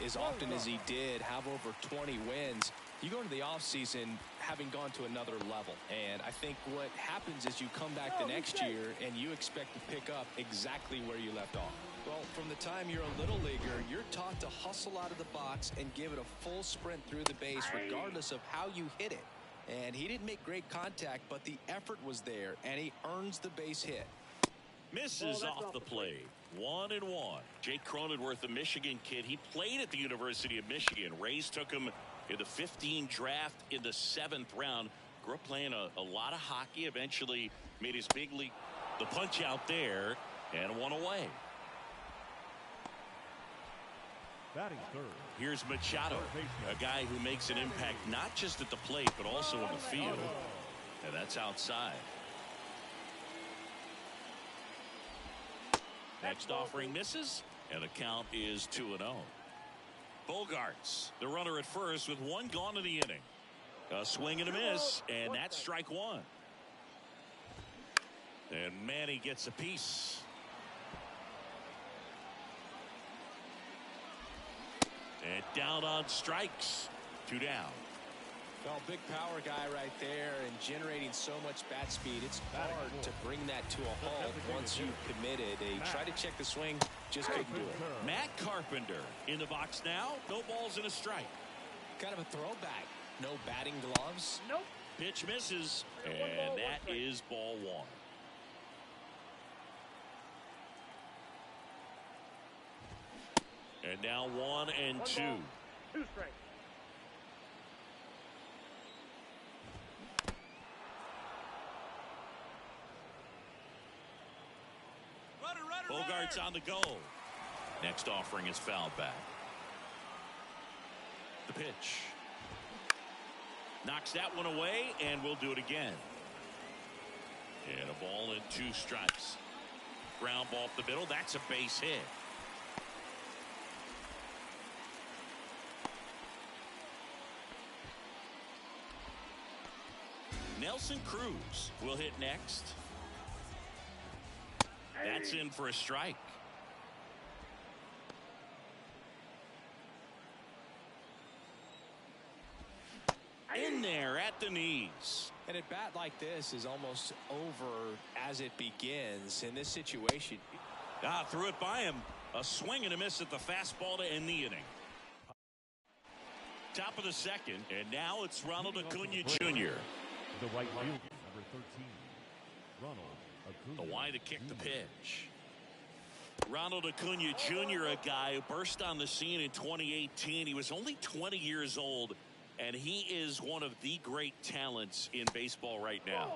as often as he did, have over 20 wins, you go into the offseason having gone to another level. And I think what happens is you come back the next year and you expect to pick up exactly where you left off. Well, from the time you're a little leaguer, you're taught to hustle out of the box and give it a full sprint through the base regardless of how you hit it. And he didn't make great contact, but the effort was there, and he earns the base hit. Misses off the plate. 1-1. Jake Cronenworth, a Michigan kid. He played at the University of Michigan. Rays took him in the 15 draft in the 7th round. Grew up playing a lot of hockey. Eventually made his big league. The punch out there and 1 away. Batting third. Here's Machado, a guy who makes an impact not just at the plate but also in the field. And that's outside. Next offering misses, and the count is 2-0. Bogarts, the runner at first with 1 gone in the inning. A swing and a miss, and that's strike one. And Manny gets a piece. And down on strikes. 2 down. Well, big power guy right there and generating so much bat speed. It's hard to bring that to a halt once you've committed. They try to check the swing, just couldn't do it. Matt Carpenter in the box now. No balls and a strike. Kind of a throwback. No batting gloves. Nope. Pitch misses, and that is ball one. And now 1 and 2. 2 strikes. Bogart's on the go. Next offering is fouled back. The pitch. Knocks that one away, and we'll do it again. And a ball and 2 strikes. Ground ball up the middle. That's a base hit. Nelson Cruz will hit next. That's in for a strike. In there at the knees. And a bat like this is almost over as it begins in this situation. Threw it by him. A swing and a miss at the fastball to end the inning. Top of the second, and now it's Ronald Acuna Jr. The right fielder, number 13, Ronald Acuna. The wide to kick the pitch. Ronald Acuna Jr., a guy who burst on the scene in 2018. He was only 20 years old, and he is one of the great talents in baseball right now.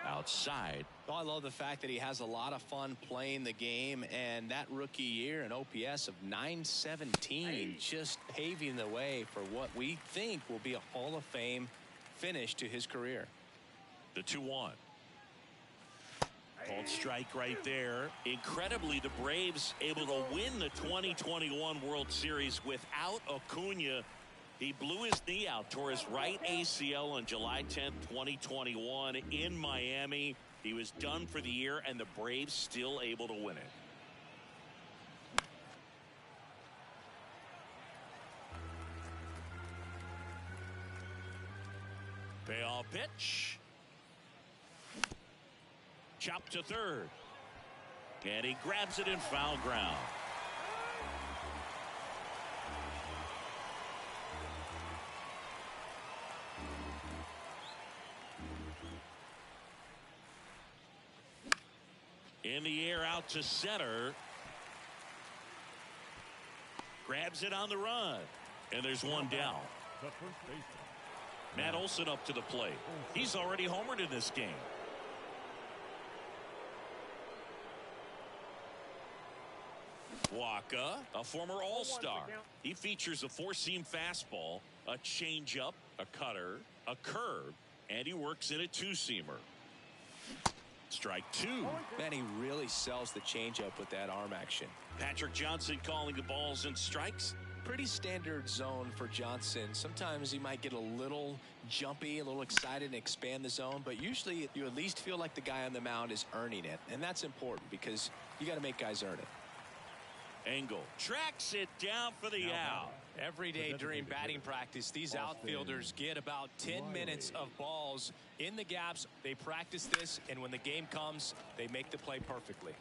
Outside. Oh, I love the fact that he has a lot of fun playing the game, and that rookie year an OPS of 917 just paving the way for what we think will be a Hall of Fame finish to his career. The 2-1. Called strike right there. Incredibly, the Braves able to win the 2021 World Series without Acuna. He blew his knee out, tore his right ACL on July 10th, 2021 in Miami. He was done for the year, and the Braves still able to win it. Payoff pitch. Chop to third. And he grabs it in foul ground. In the air out to center. Grabs it on the run. And there's one down. The first baseman. Matt Olson up to the plate. He's already homered in this game. Waka, a former All-Star. He features a 4-seam fastball, a changeup, a cutter, a curve, and he works in a 2-seamer. Strike 2. Man, he really sells the changeup with that arm action. Patrick Johnson calling the balls and strikes. Pretty standard zone for Johnson. Sometimes he might get a little jumpy, a little excited and expand the zone, but usually you at least feel like the guy on the mound is earning it, and that's important because you got to make guys earn it. Engel tracks it down for the out. Every day during batting practice, these outfielders get about 10 minutes of balls in the gaps. They practice this, and when the game comes, they make the play perfectly.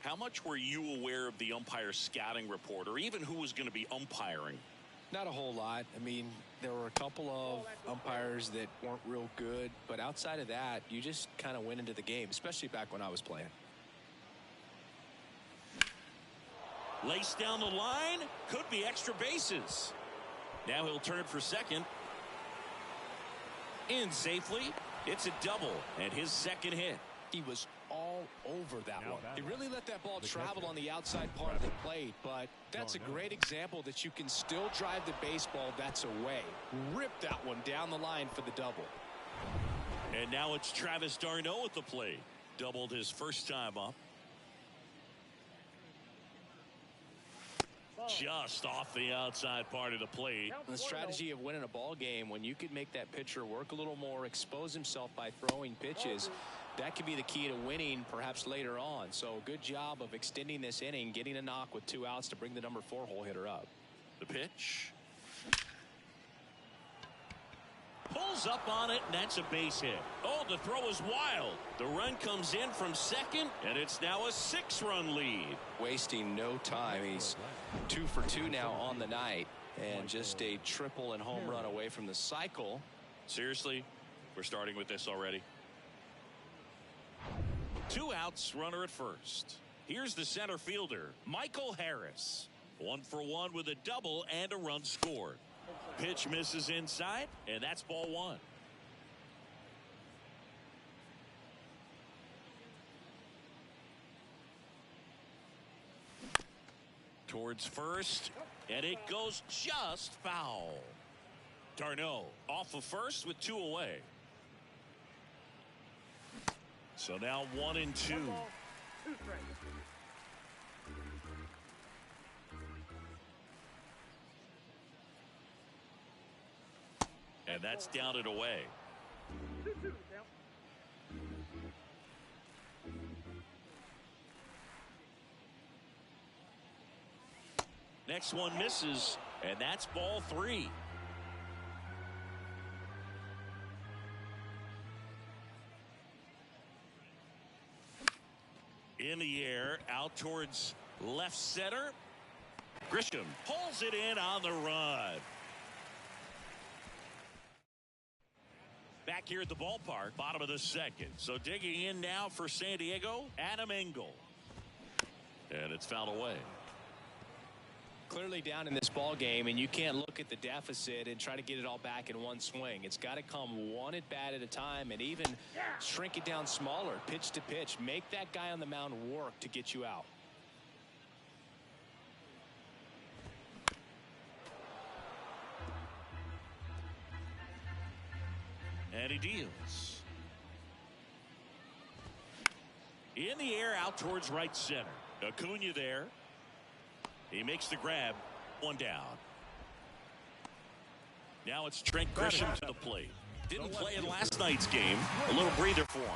How much were you aware of the umpire scouting report, or even who was going to be umpiring? Not a whole lot. I mean, there were a couple of umpires that weren't real good, but outside of that, you just kind of went into the game, especially back when I was playing. Laced down the line, could be extra bases. Now he'll turn for second. In safely, it's a double, and his second hit. He was all over that one. He really let that ball travel on the outside part of the plate, but that's a great example that you can still drive the baseball that's away. Rip that one down the line for the double. And now it's Travis d'Arnaud at the plate. Doubled his first time up. Just off the outside part of the plate. The strategy of winning a ball game, when you could make that pitcher work a little more, expose himself by throwing pitches, that could be the key to winning perhaps later on. So good job of extending this inning, getting a knock with 2 outs to bring the number 4 hole hitter up. The pitch. Pulls up on it, and that's a base hit. Oh, the throw is wild. The run comes in from second, and it's now a 6-run lead. Wasting no time. He's 2 for 2 now on the night, and just a triple and home run away from the cycle. Seriously, we're starting with this already. 2 outs, runner at first. Here's the center fielder, Michael Harris. 1 for 1 with a double and a run scored. Pitch misses inside, and that's ball 1. Towards first, and it goes just foul. Darno off of first with 2 away. So now 1 and 2. 2 strikes. And that's down and away. 2-2 count. Next one misses, and that's ball 3. In the air, out towards left center. Grisham pulls it in on the run. Back here at the ballpark, bottom of the second. So digging in now for San Diego, Adam Engel. And it's fouled away. Clearly down in this ball game, and you can't look at the deficit and try to get it all back in one swing. It's got to come one at bat at a time, and even shrink it down smaller, pitch to pitch. Make that guy on the mound work to get you out. And he deals. In the air, out towards right center. Acuna there. He makes the grab. 1 down. Now it's Trent Grisham to the plate. Didn't play in last night's game. A little breather for him.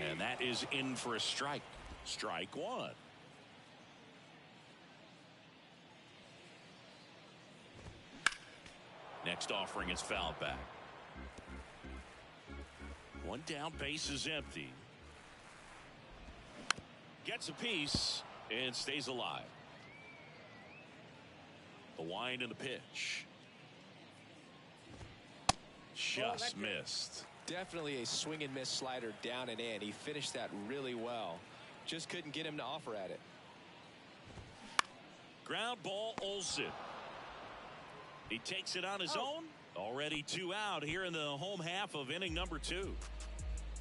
And that is in for a strike. Strike 1. Next offering is fouled back. 1 down, base is empty. Gets a piece and stays alive. The wind and the pitch. Just missed. Definitely a swing and miss slider down and in. He finished that really well. Just couldn't get him to offer at it. Ground ball, Olsen. He takes it on his own. Already 2 out here in the home half of inning number 2.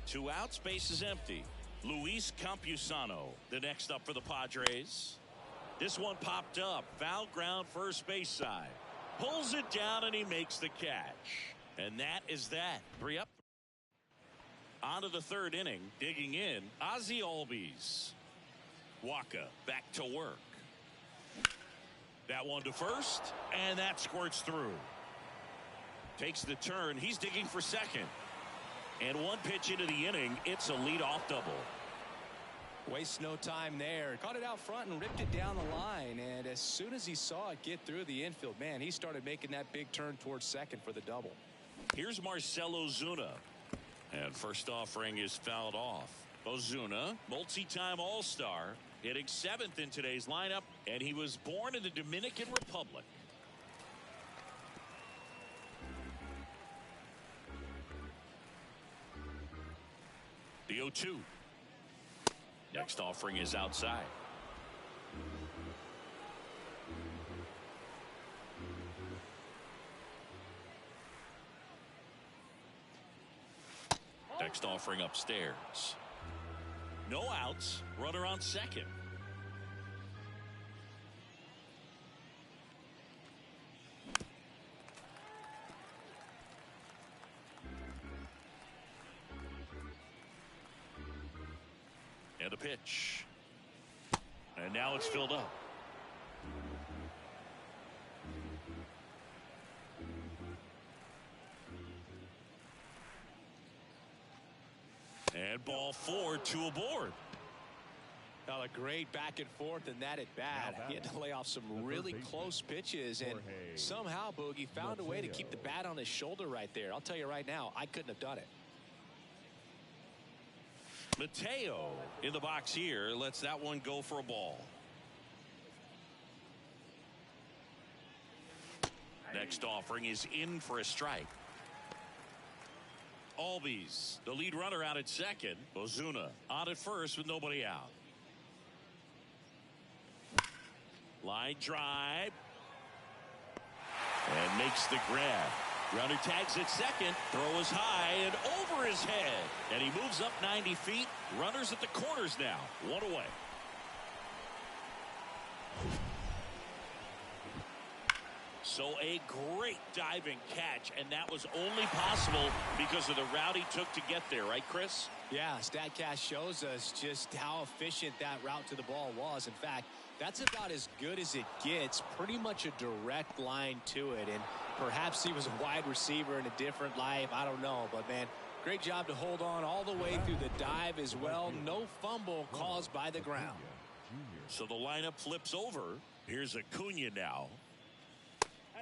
2 outs, base is empty. Luis Campusano, the next up for the Padres. This one popped up. Foul ground, first base side. Pulls it down, and he makes the catch. And that is that. 3 up. On to the 3rd inning. Digging in, Ozzie Albies. Waka back to work. That one to first, and that squirts through. Takes the turn. He's digging for second. And 1 pitch into the inning, it's a leadoff double. Waste no time there. Caught it out front and ripped it down the line. And as soon as he saw it get through the infield, man, he started making that big turn towards second for the double. Here's Marcell Ozuna. And first offering is fouled off. Ozuna, multi-time All-Star, hitting 7th in today's lineup, and he was born in the Dominican Republic. The 0-2. Next offering is outside. Next offering upstairs. No outs. Runner on second. And a pitch. And now it's filled up. And ball 4, 2 aboard. Well, a great back and forth in that at bat. He had to lay off some really close pitches, and somehow Boogie found a way to keep the bat on his shoulder right there. I'll tell you right now, I couldn't have done it. Mateo in the box here lets that one go for a ball. Next offering is in for a strike. Albies, the lead runner, out at second. Ozuna on at first with nobody out. Line drive. And makes the grab. Runner tags at second. Throw is high and over his head. And he moves up 90 feet. Runners at the corners now. One away. So a great diving catch, and that was only possible because of the route he took to get there, right, Chris? Yeah, StatCast shows us just how efficient that route to the ball was. In fact, that's about as good as it gets. Pretty much a direct line to it, and perhaps he was a wide receiver in a different life. I don't know, but man, great job to hold on all the way through the dive as well. No fumble caused by the ground. So the lineup flips over. Here's Acuna now.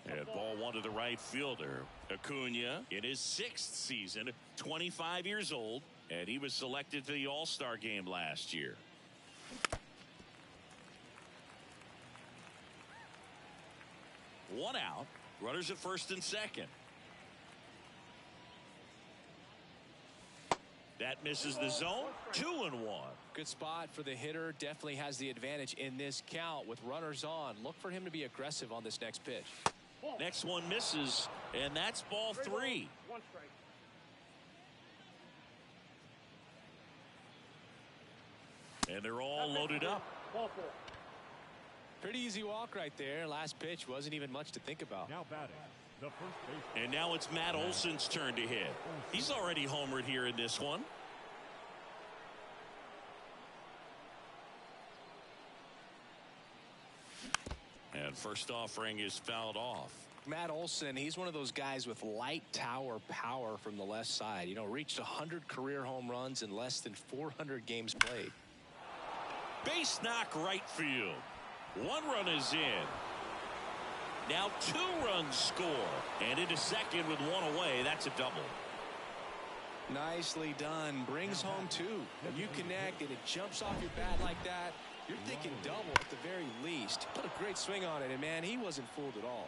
And ball 1 to the right fielder. Acuna in his 6th season, 25 years old, and he was selected for the All-Star game last year. One out. Runners at first and second. That misses the zone. 2-1. Good spot for the hitter. Definitely has the advantage in this count with runners on. Look for him to be aggressive on this next pitch. Next one misses, and that's ball 3. One strike. And they're all loaded up. Ball 4. Pretty easy walk right there. Last pitch wasn't even much to think about. Now batting, the first baseman. And now it's Matt Olson's turn to hit. He's already homered here in this one. And first offering is fouled off. Matt Olson, he's one of those guys with light tower power from the left side. You know, reached 100 career home runs in less than 400 games played. Base knock right field. 1 run is in. Now 2 runs score. And into second with 1 away. That's a double. Nicely done. Brings home 2. When you connect and it jumps off your bat like that, you're thinking double at the very least. Put a great swing on it, and man, he wasn't fooled at all.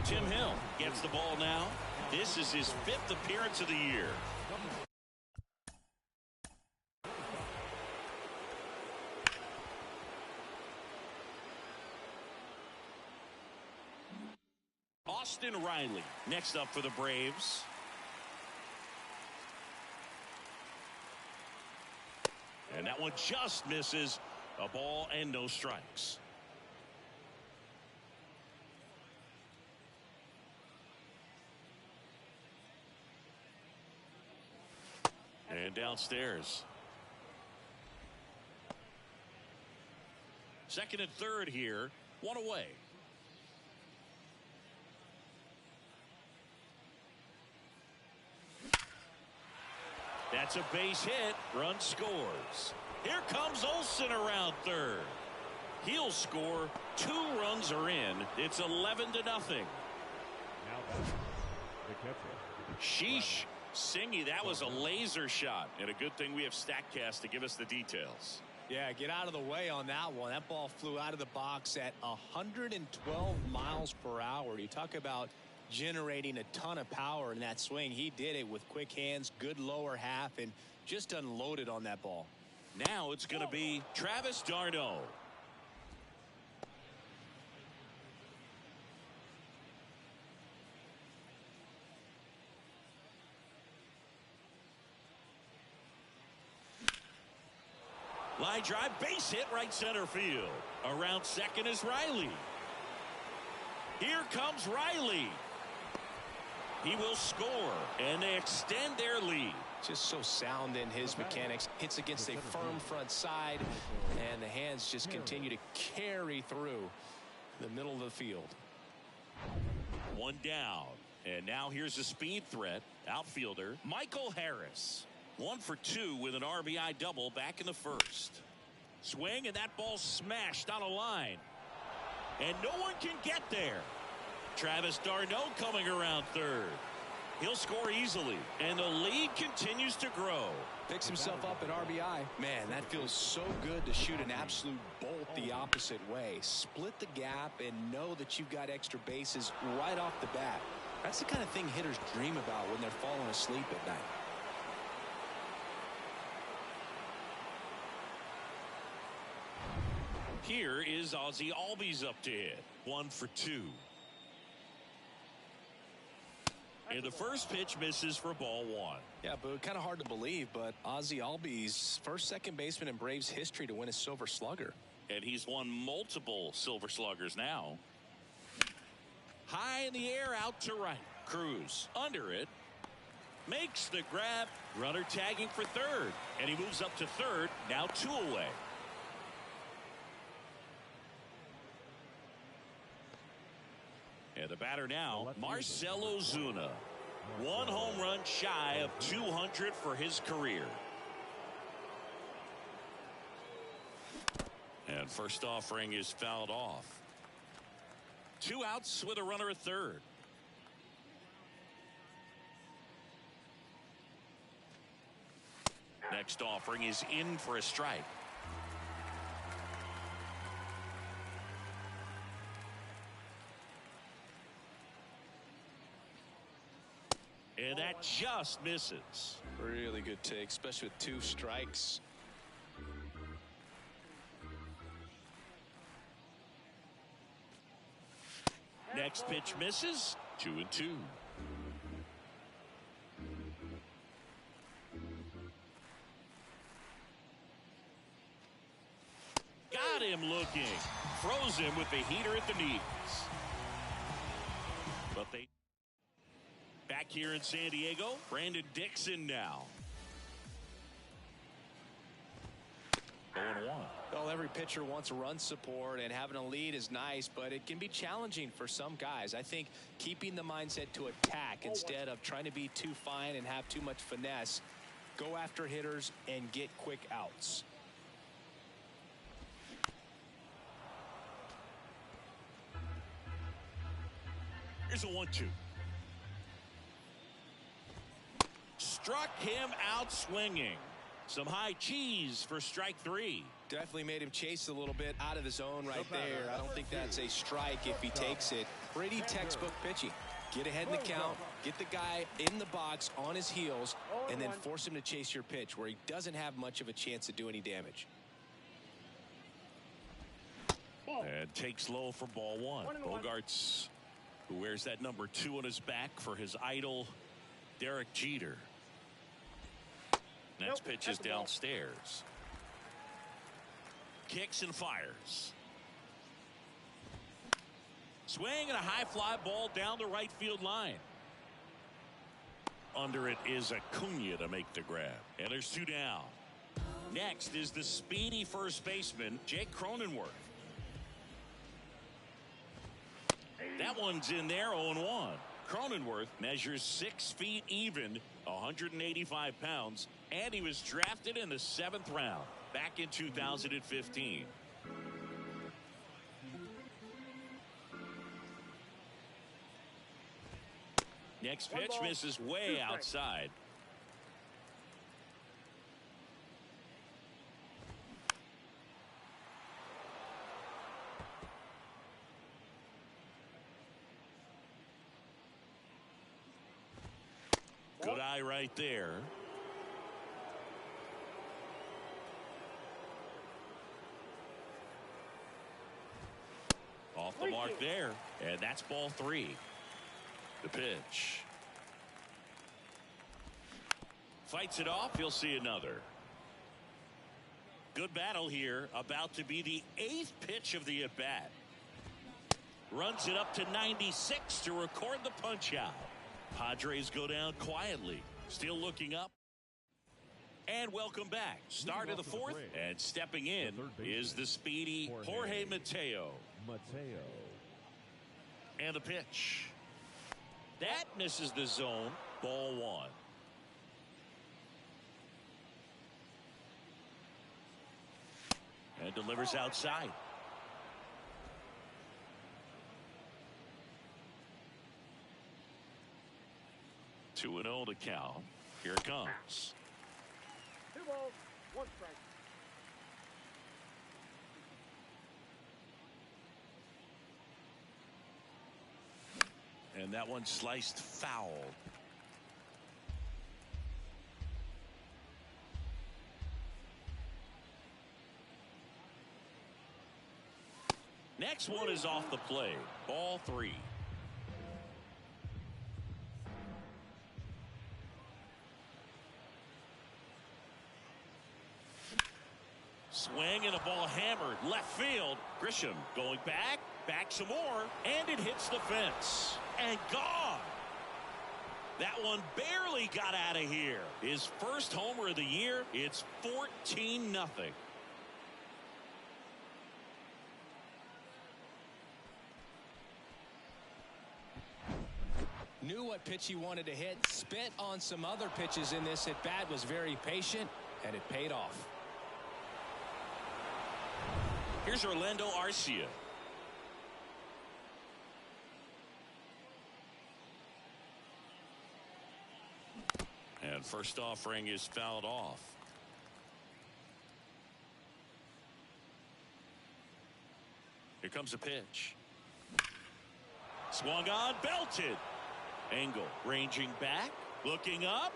Tim Hill gets the ball now. This is his 5th appearance of the year. Austin Riley next up for the Braves. And that one just misses. A ball and no strikes. And downstairs. Second and third here. 1 away. That's a base hit. Run scores. Here comes Olson around third. He'll score. 2 runs are in. It's 11-0. Now batting, the catcher. Sheesh. Singy, that was a laser shot. And a good thing we have StatCast to give us the details. Yeah, get out of the way on that one. That ball flew out of the box at 112 miles per hour. You talk about generating a ton of power in that swing. He did it with quick hands, good lower half, and just unloaded on that ball. Now it's going to be Travis d'Arnaud. Line drive, base hit, right center field. Around second is Riley. Here comes Riley. He will score, and they extend their lead. Just so sound in his mechanics. Hits against a firm front side, and the hands just continue to carry through the middle of the field. One down. And now here's a speed threat. Outfielder Michael Harris. 1 for 2 with an RBI double back in the first. Swing, and that ball smashed on a line. And no one can get there. Travis d'Arnaud coming around third. He'll score easily, and the lead continues to grow. Picks himself up at RBI. Man, that feels so good to shoot an absolute bolt the opposite way. Split the gap and know that you've got extra bases right off the bat. That's the kind of thing hitters dream about when they're falling asleep at night. Here is Ozzie Albies up to hit. 1 for 2. And the first pitch misses for ball 1. Yeah, but kind of hard to believe, but Ozzie Albies, first second baseman in Braves history to win a Silver Slugger. And he's won multiple Silver Sluggers now. High in the air, out to right. Cruz under it. Makes the grab. Runner tagging for third. And he moves up to third. Now 2 away. And the batter now, Marcell Ozuna. 1 home run shy of 200 for his career. And first offering is fouled off. 2 outs with a runner at third. Next offering is in for a strike. And that just misses. Really good take, especially with 2 strikes. Next pitch misses. 2-2. Got him looking. Froze him with the heater at the knees. But they back here in San Diego. Brandon Dixon now. 0-1. Well, every pitcher wants a run support, and having a lead is nice, but it can be challenging for some guys. I think keeping the mindset to attack instead of trying to be too fine and have too much finesse. Go after hitters and get quick outs. Here's a 1-2. Struck him out swinging. Some high cheese for strike 3. Definitely made him chase a little bit out of the zone right there. I don't think that's a strike if he takes it. Pretty textbook pitching. Get ahead in the count, get the guy in the box on his heels, and then force him to chase your pitch where he doesn't have much of a chance to do any damage. And takes low for ball 1. Bogarts, who wears that number 2 on his back for his idol, Derek Jeter. Next pitch is downstairs. Kicks and fires. Swing and a high fly ball down the right field line. Under it is Acuna to make the grab. And there's 2 down. Next is the speedy first baseman, Jake Cronenworth. That one's in there, 0-1. Cronenworth measures 6 feet even, 185 pounds, and he was drafted in the 7th round back in 2015. Next pitch misses way outside. Good eye right there. Off the mark there. And that's ball 3. The pitch. Fights it off. He'll see another. Good battle here. About to be the 8th pitch of the at-bat. Runs it up to 96 to record the punch out. Padres go down quietly. Still looking up. And welcome back. Start of the fourth, and stepping in is the speedy Jorge Mateo. And the pitch. That misses the zone. Ball one. And delivers outside. 2-0 to count. Here it comes. 2 balls, 1 strike. And that one sliced foul. Next one is off the play. Ball 3. Swing and a ball hammered left field. Grisham going back some more, and it hits the fence and gone. That one barely got out of here. His first homer of the year. It's 14-0. Knew what pitch he wanted to hit. Spent on some other pitches in this at bat. Was very patient, and it paid off. Here's Orlando Arcia. And first offering is fouled off. Here comes a pitch. Swung on, belted. Engel ranging back, looking up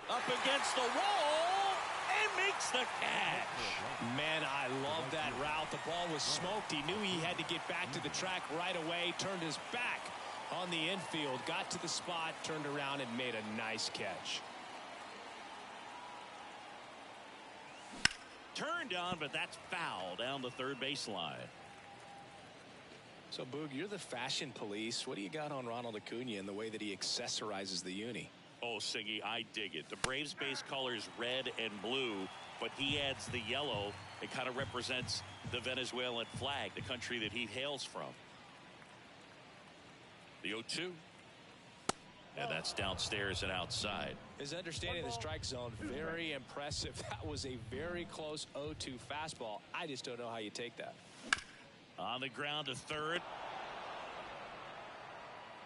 against the wall, and makes the catch. Man, I love that route. The ball was smoked. He knew he had to get back to the track right away. Turned his back on the infield, got to the spot, turned around, and made a nice catch. Turned on, but that's foul down the third baseline. So, Boog, you're the fashion police. What do you got on Ronald Acuna and the way that he accessorizes the uni? Oh, Siggy, I dig it. The Braves base colors red and blue, but he adds the yellow. It kind of represents the Venezuelan flag, the country that he hails from. The 0-2. And that's downstairs and outside. His understanding of the strike zone, very impressive. That was a very close 0-2 fastball. I just don't know how you take that. On the ground to third.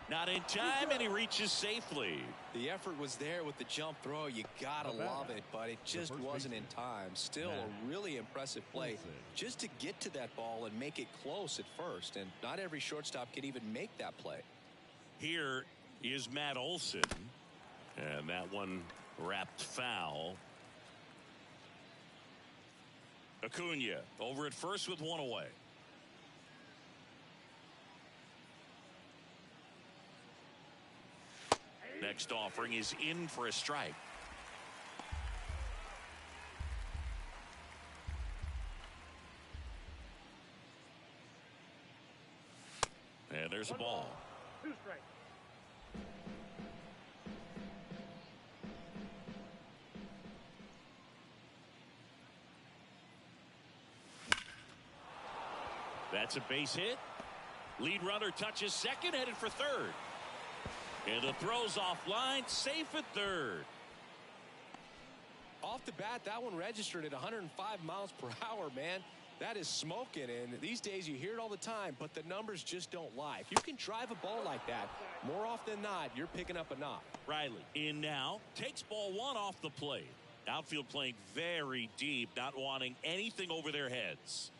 Not in time, and he reaches safely. The effort was there with the jump throw. You gotta love it, but it just wasn't in time. Still a really impressive play just to get to that ball and make it close at first. And not every shortstop can even make that play. Here is Matt Olson. And that one wrapped foul. Acuna over at first with one away. Next offering is in for a strike. And there's a ball. 2 strikes. That's a base hit. Lead runner touches second, headed for third. And the throw's offline, safe at third. Off the bat, that one registered at 105 miles per hour, man. That is smoking, and these days you hear it all the time, but the numbers just don't lie. If you can drive a ball like that, more often than not, you're picking up a knock. Riley in now, takes ball 1 off the plate. Outfield playing very deep, not wanting anything over their heads.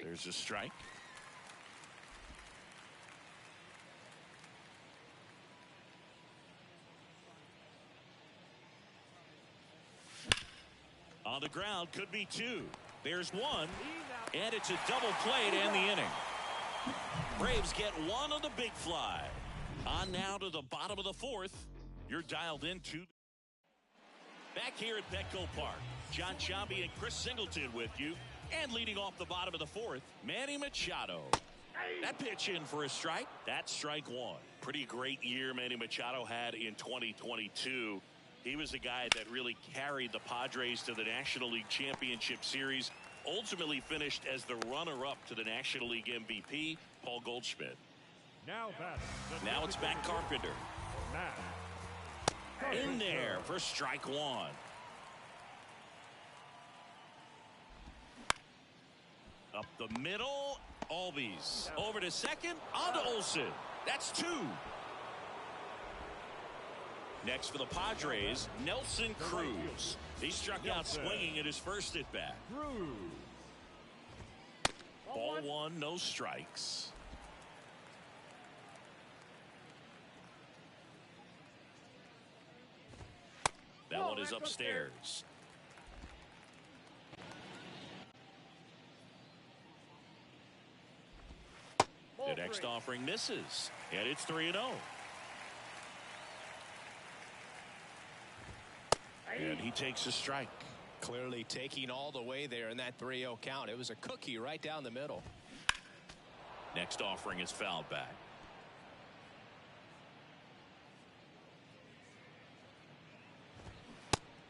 There's a strike. On the ground, could be 2. There's 1, and it's a double play to end the inning. Braves get 1 on the big fly. On now to the bottom of the 4th. You're dialed into. Back here at Petco Park, John Sciambi and Chris Singleton with you. And leading off the bottom of the 4th, Manny Machado. That pitch in for a strike. That's strike 1. Pretty great year Manny Machado had in 2022. He was a guy that really carried the Padres to the National League Championship Series. Ultimately finished as the runner-up to the National League MVP, Paul Goldschmidt. Now it's Matt Carpenter. In there for strike one. Up the middle, Albies. Over to second, on to Olsen. That's two. Next for the Padres, Nelson Cruz. He struck out swinging at his first at-bat. Ball one, no strikes. That one is upstairs. The next offering misses, and it's 3-0. And he takes a strike. Clearly taking all the way there in that 3-0 count. It was a cookie right down the middle. Next offering is fouled back.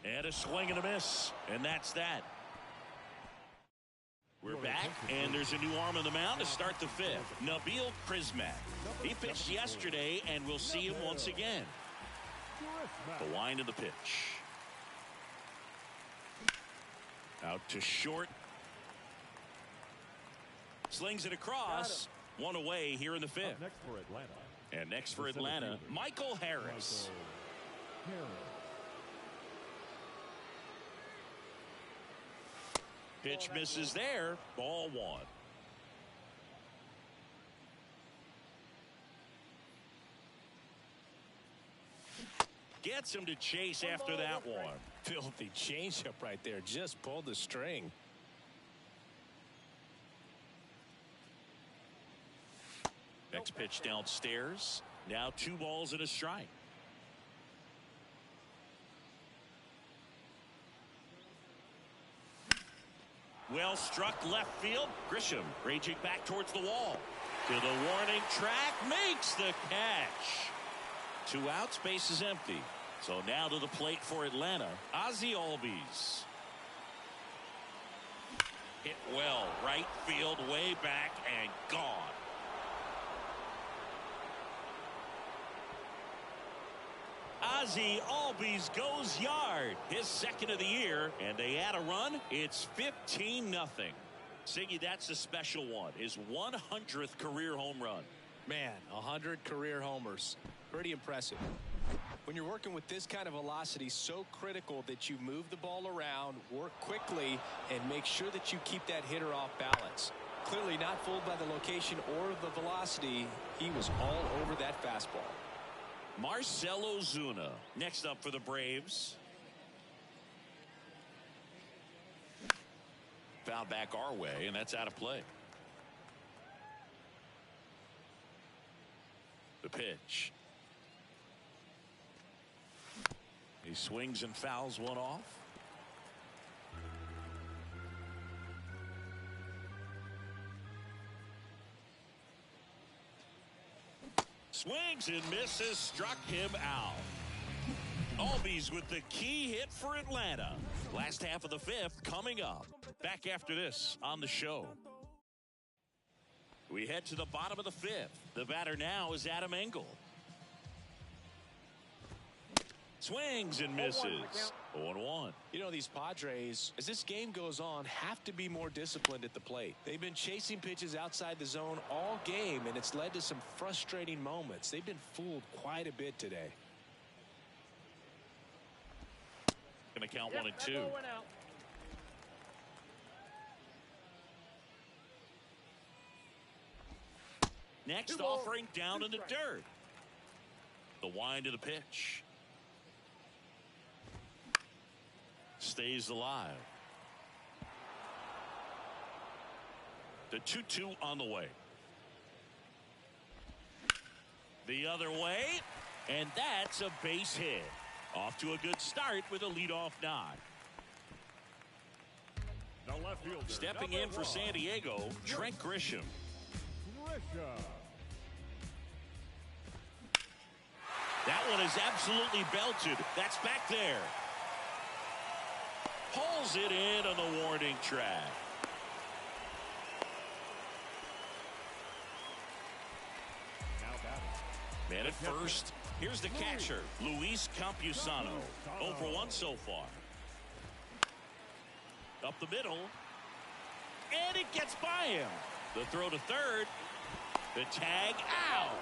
And a swing and a miss. And that's that. We're back, and there's a new arm on the mound to start the fifth. Nabil Prismac. He pitched yesterday, and we'll see him once again. The wind of the pitch. Out to short. Slings it across. One away here in the fifth. Next for Atlanta. And next for Atlanta, Michael Harris. Pitch misses there. Ball one. Gets him to chase after that one. Filthy changeup right there. Just pulled the string. Next pitch downstairs. Now 2 balls and a strike. Well struck left field. Grisham raging back towards the wall. To the warning track. Makes the catch. 2 outs. Base is empty. So now to the plate for Atlanta. Ozzie Albies. Hit well. Right field. Way back and gone. Ozzie Albies goes yard. His second of the year. And they add a run. It's 15-0. Siggy, that's a special one. His 100th career home run. Man, 100 career homers. Pretty impressive. When you're working with this kind of velocity, so critical that you move the ball around, work quickly, and make sure that you keep that hitter off balance. Clearly not fooled by the location or the velocity. He was all over that fastball. Marcell Ozuna next up for the Braves. Foul back our way, and that's out of play. The pitch. He swings and fouls one off. Swings and misses, struck him out. Albies with the key hit for Atlanta. Last half of the fifth coming up. Back after this on the show. We head to the bottom of the fifth. The batter now is Adam Engel. Swings and misses. 0-1. You know, these Padres, as this game goes on, have to be more disciplined at the plate. They've been chasing pitches outside the zone all game, and it's led to some frustrating moments. They've been fooled quite a bit today. Going to count 1 and 2. Next offering down in the dirt. The wind of the pitch. Stays alive. The 2-2 on the way. The other way, and that's a base hit. Off to a good start with a leadoff nod. The left fielder, Stepping in for San Diego, Trent Grisham. That one is absolutely belted. That's back there. Pulls it in on the warning track. Man at first. Here's the catcher, Luis Campusano. 0 for 1 so far. Up the middle. And it gets by him. The throw to third. The tag out.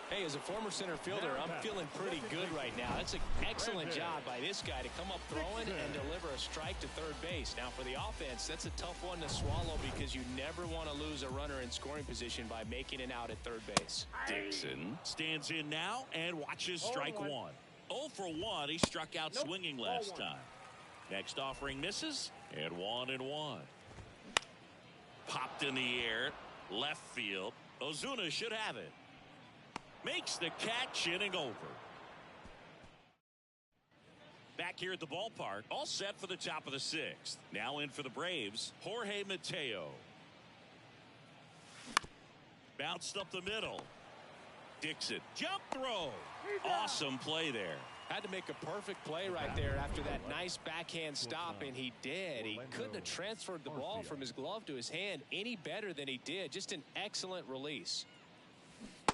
Hey, as a former center fielder, I'm feeling pretty good right now. That's an excellent job by this guy to come up throwing and deliver a strike to third base. Now, for the offense, that's a tough one to swallow because you never want to lose a runner in scoring position by making it out at third base. Dixon stands in now and watches strike one. 0 for 1. He struck out swinging last time. Next offering misses, and 1-1. Popped in the air, left field. Ozuna should have it. Makes the catch, inning over. Back here at the ballpark, all set for the top of the 6th. Now in for the Braves, Jorge Mateo. Bounced up the middle. Dixon, jump throw. Awesome play there. Had to make a perfect play right there after that nice backhand stop, and he did. He couldn't have transferred the ball from his glove to his hand any better than he did. Just an excellent release.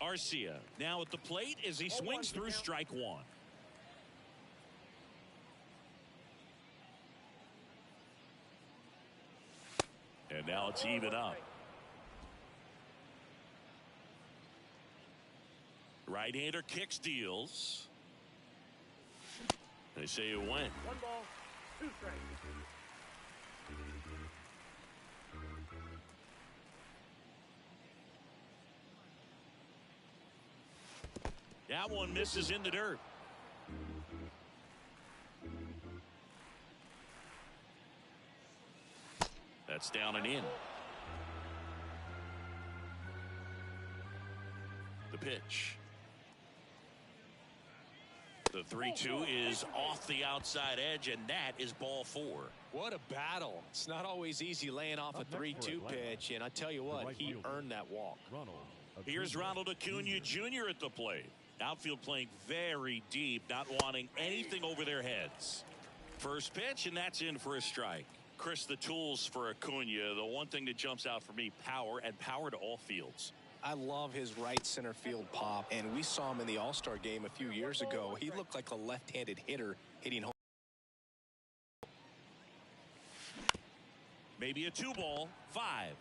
Arcia now at the plate as he swings through strike one. And now it's even up. Right-hander kicks, deals. They say it went. 1 ball, 2 strikes. That one misses in the dirt. That's down and in. The pitch. The 3-2 is off the outside edge, and that is ball 4. What a battle. It's not always easy laying off a 3-2 pitch, and I tell you what, he earned that walk. Here's Ronald Acuna Jr. at the plate. Outfield playing very deep, not wanting anything over their heads. First pitch, and that's in for a strike. Chris, the tools for Acuna, the one thing that jumps out for me, power, and power to all fields. I love his right center field pop, and we saw him in the All-Star game a few years ago. He looked like a left-handed hitter hitting home. Maybe a 2-ball, 5.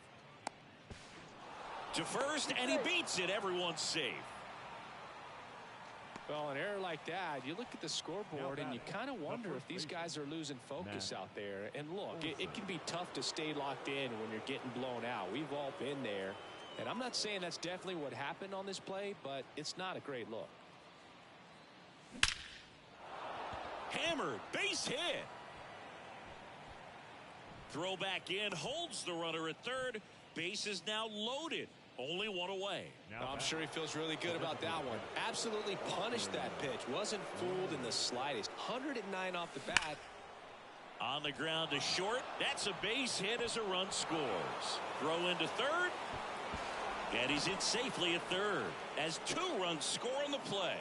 To first, and he beats it. Everyone's safe. Well, an error like that, you look at the scoreboard and you kind of wonder if these guys are losing focus out there. And look, it can be tough to stay locked in when you're getting blown out. We've all been there. And I'm not saying that's definitely what happened on this play, but it's not a great look. Hammered, base hit. Throw back in, holds the runner at third. Base is now loaded. Only one away. I'm sure he feels really good about that one. Absolutely punished that pitch. Wasn't fooled in the slightest. 109 off the bat. On the ground to short. That's a base hit as a run scores. Throw into third. And he's in safely at third as 2 runs score on the play.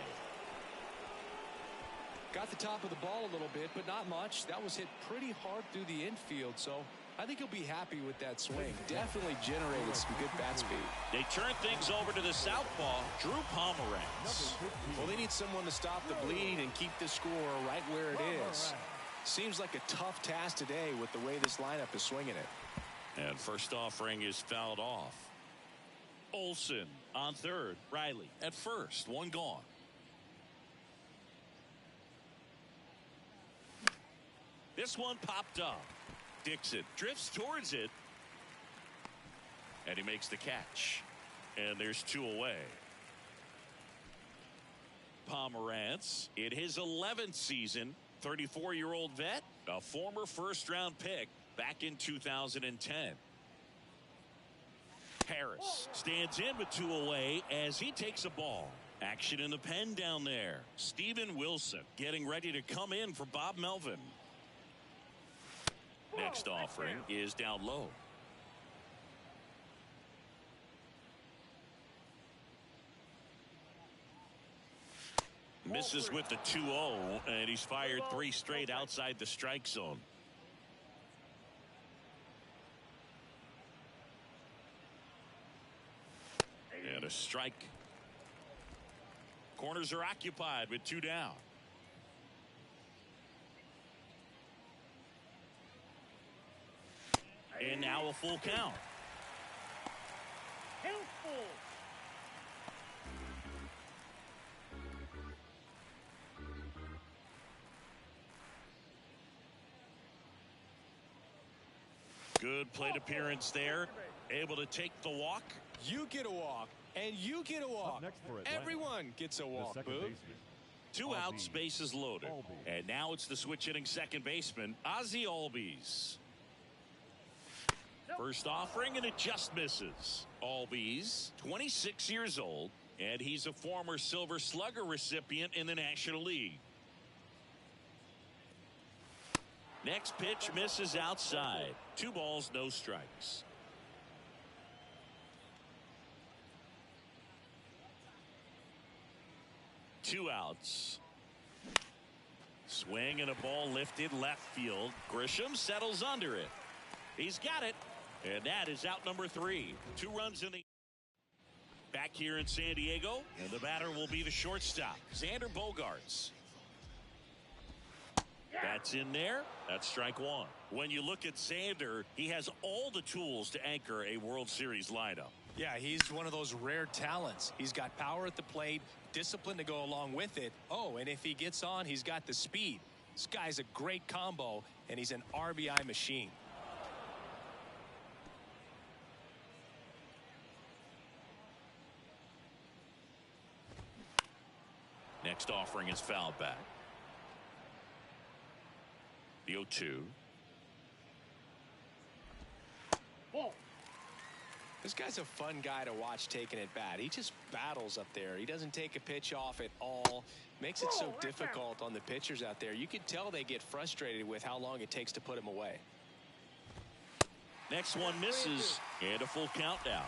Got the top of the ball a little bit, but not much. That was hit pretty hard through the infield, so I think he'll be happy with that swing. Definitely generated some good bat speed. They turn things over to the southpaw, Drew Pomeranz. Well, they need someone to stop the bleeding and keep the score right where it is. Seems like a tough task today with the way this lineup is swinging it. And first offering is fouled off. Olsen on third. Riley at first. 1 gone. This one popped up. Dixon drifts towards it. And he makes the catch. And there's 2 away. Pomeranz in his 11th season. 34-year-old vet. A former first-round pick back in 2010. Harris stands in with 2 away as he takes a ball. Action in the pen down there. Steven Wilson getting ready to come in for Bob Melvin. Next offering is down low. Misses with the 2-0, and he's fired 3 straight outside the strike zone. And a strike. Corners are occupied with 2 down. And now a full count. Good plate appearance there. Able to take the walk. You get a walk, and you get a walk. Everyone gets a walk, Boog. 2 outs, bases loaded. And now it's the switch hitting second baseman, Ozzie Albies. First offering, and it just misses. Albies, 26 years old, and he's a former Silver Slugger recipient in the National League. Next pitch misses outside. 2 balls, no strikes. Two outs. Swing and a ball lifted left field. Grisham settles under it. He's got it. And that is out number 3. 2 runs in the back here in San Diego. And the batter will be the shortstop, Xander Bogaerts. That's in there. That's strike 1. When you look at Xander, he has all the tools to anchor a World Series lineup. Yeah, he's one of those rare talents. He's got power at the plate, discipline to go along with it. Oh, and if he gets on, he's got the speed. This guy's a great combo, and he's an RBI machine. Next offering is fouled back. The 0-2. This guy's a fun guy to watch taking it bat. He just battles up there. He doesn't take a pitch off at all. Makes it so difficult on the pitchers out there. You can tell they get frustrated with how long it takes to put him away. Next one misses, and a full count now.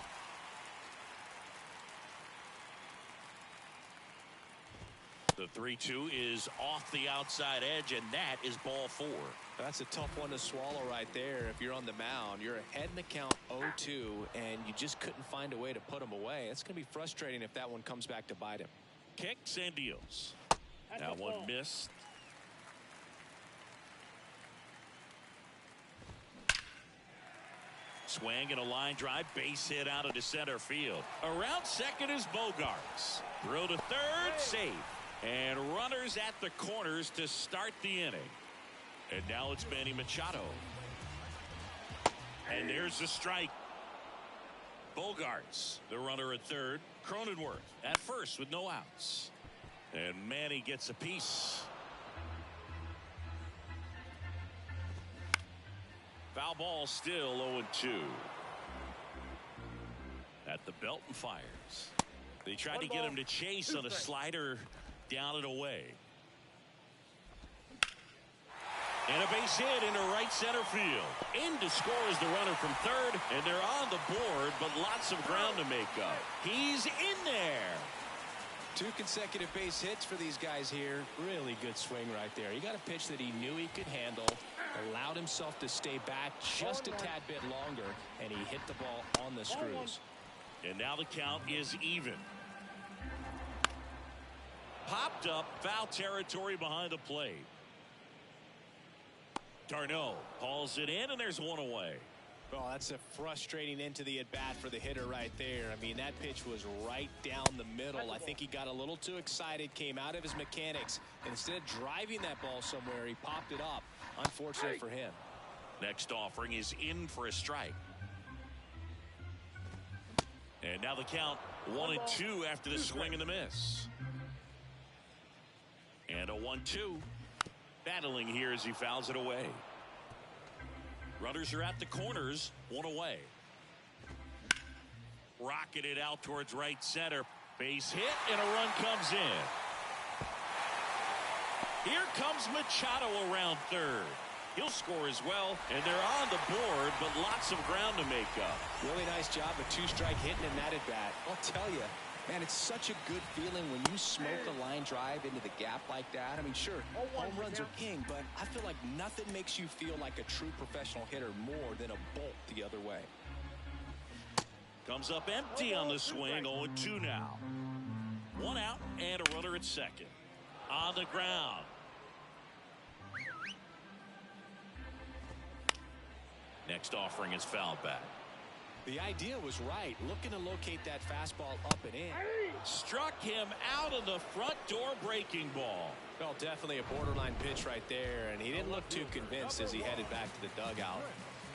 The 3-2 is off the outside edge, and that is ball 4. That's a tough one to swallow right there. If you're on the mound, you're ahead in the count 0-2, and you just couldn't find a way to put him away. It's going to be frustrating if that one comes back to bite him. Kicks and deals. That one missed. Swing and a line drive, base hit out into center field. Around second is Bogaerts. Throw to third, safe. And runners at the corners to start the inning. And now it's Manny Machado. And there's the strike. Bogaerts, the runner at third. Cronenworth at first with no outs. And Manny gets a piece. Foul ball, still 0-2. At the belt and fires. They tried to get him to chase on a slider down and away. And a base hit into right center field. In to score is the runner from third, and they're on the board, but lots of ground to make up. He's in there. 2 consecutive base hits for these guys here. Really good swing right there. He got a pitch that he knew he could handle, allowed himself to stay back just a tad bit longer, and he hit the ball on the screws. And now the count is even. Popped up, foul territory behind the plate. Darno hauls it in, and there's one away. Well, that's a frustrating end to the at-bat for the hitter right there. I mean, that pitch was right down the middle. I think he got a little too excited, came out of his mechanics, and instead of driving that ball somewhere, he popped it up. Unfortunate for him. Next offering is in for a strike. And now the count 1-2 after the swing and the miss. And a 1-2. Battling here as he fouls it away. Runners are at the corners, one away. Rocketed out towards right center. Base hit, and a run comes in. Here comes Machado around third. He'll score as well, and they're on the board, but lots of ground to make up. Really nice job of 2-strike hitting in that at bat. I'll tell you, Man, it's such a good feeling when you smoke a line drive into the gap like that. I mean, sure, home runs are king, but I feel like nothing makes you feel like a true professional hitter more than a bolt the other way. Comes up empty on the swing. 0-2 now. One out and a runner at second. On the ground. Next offering is fouled back. The idea was right. Looking to locate that fastball up and in. Struck him out of the front door breaking ball. Well, definitely a borderline pitch right there, and he didn't look too convinced as he headed back to the dugout.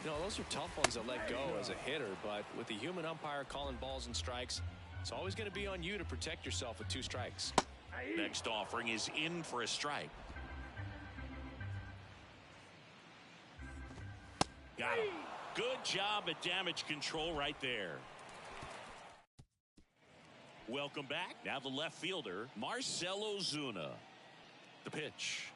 You know, those are tough ones to let go as a hitter, but with the human umpire calling balls and strikes, it's always going to be on you to protect yourself with 2 strikes. Next offering is in for a strike. Got him. Good job at damage control right there. Welcome back. Now the left fielder, Marcell Ozuna. The pitch.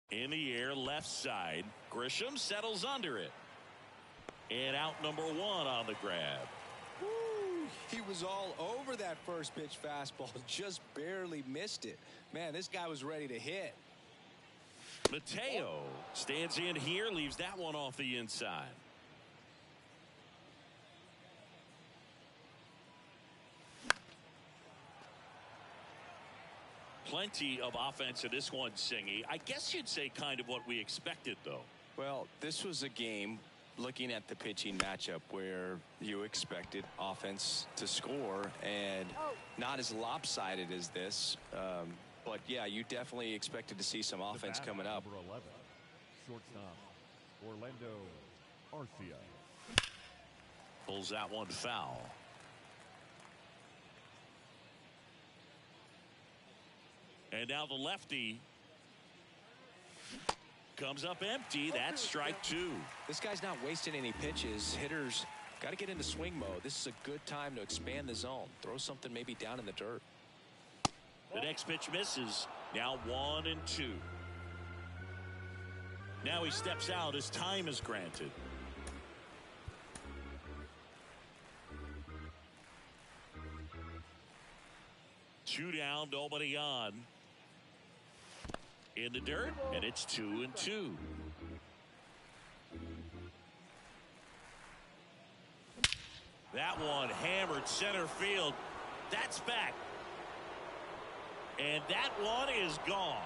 In the air, left side. Grisham settles under it. And out number 1 on the grab. Woo, he was all over that first pitch fastball. Just barely missed it. Man, this guy was ready to hit. Mateo stands in here, leaves that one off the inside. Plenty of offense in this one, Singy. I guess you'd say kind of what we expected, though. Well, this was a game, looking at the pitching matchup, where you expected offense to score, and not as lopsided as this. But, yeah, you definitely expected to see some offense coming up. Number 11, shortstop, Orlando Arcia. Pulls that one foul. And now the lefty comes up empty. That's strike 2. This guy's not wasting any pitches. Hitters got to get into swing mode. This is a good time to expand the zone. Throw something maybe down in the dirt. The next pitch misses. Now 1-2. Now he steps out as time is granted. Two down, nobody on. In the dirt, and it's 2-2. That one hammered center field. That's back. And that one is gone.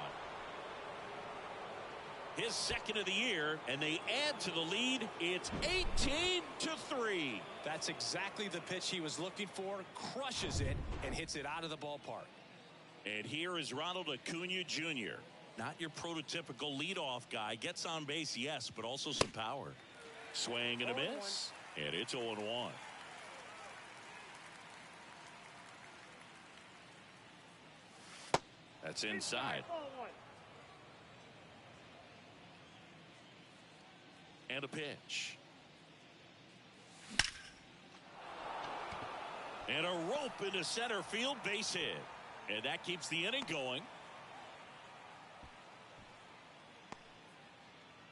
His second of the year, and they add to the lead. It's 18-3. That's exactly the pitch he was looking for. Crushes it and hits it out of the ballpark. And here is Ronald Acuna Jr. Not your prototypical leadoff guy. Gets on base, yes, but also some power. Swing and a miss. And it's 0-1. That's inside. And a pitch. And a rope into center field, base hit. And that keeps the inning going.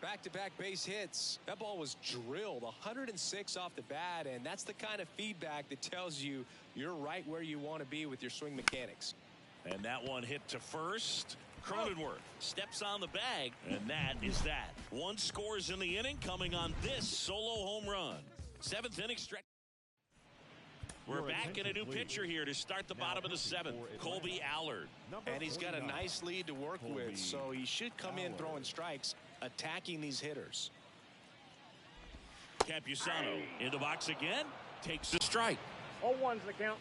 Back-to-back base hits. That ball was drilled 106 off the bat, and that's the kind of feedback that tells you you're right where you want to be with your swing mechanics. And that one hit to first. Cronenworth steps on the bag, and that is that. One scores in the inning, coming on this solo home run. 7th inning stretch. We're back in a new pitcher here to start the bottom of the 7th. Colby Allard. And he's got a nice lead to work with, so he should come in throwing strikes, attacking these hitters. Campusano in the box again. Takes the strike. 0-1's the count.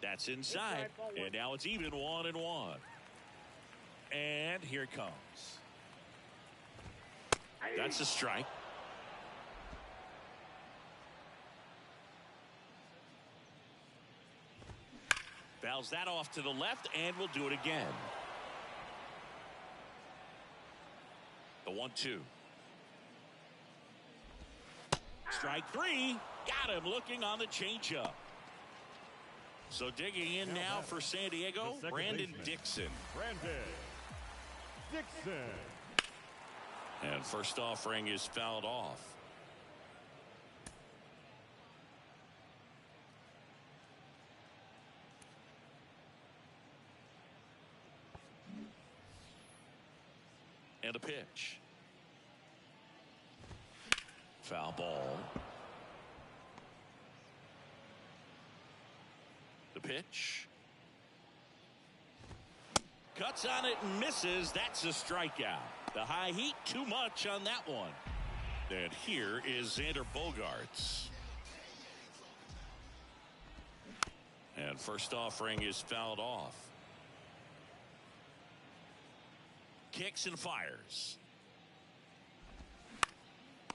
That's inside. And now it's even 1-1. And here it comes. That's a strike. Fouls that off to the left, and we'll do it again. The 1-2. Strike three. Got him looking on the changeup. So digging in now for San Diego, Brandon Dixon. Brandon Dixon. And first offering is fouled off. And a pitch. Foul ball. The pitch. Cuts on it and misses. That's a strikeout. The high heat, too much on that one. And here is Xander Bogaerts. And first offering is fouled off. Kicks and fires.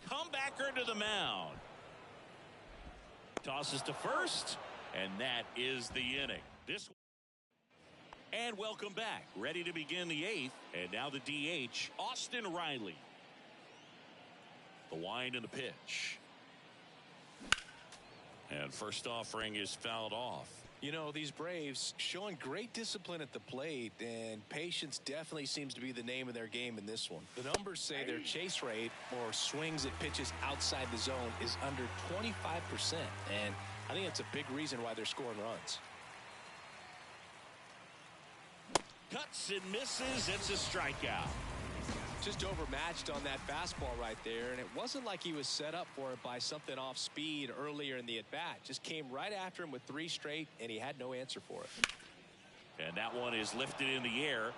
Comebacker to the mound. Tosses to first, and that is the inning. And welcome back. Ready to begin the eighth. And now the DH, Austin Riley. The wind and the pitch. And first offering is fouled off. You know, these Braves showing great discipline at the plate, and patience definitely seems to be the name of their game in this one. The numbers say their chase rate, or swings at pitches outside the zone, is under 25%, and I think that's a big reason why they're scoring runs. Cuts and misses. It's a strikeout. Just overmatched on that fastball right there, and it wasn't like he was set up for it by something off speed earlier in the at-bat. Just came right after him with 3 straight, and he had no answer for it. And that one is lifted in the air.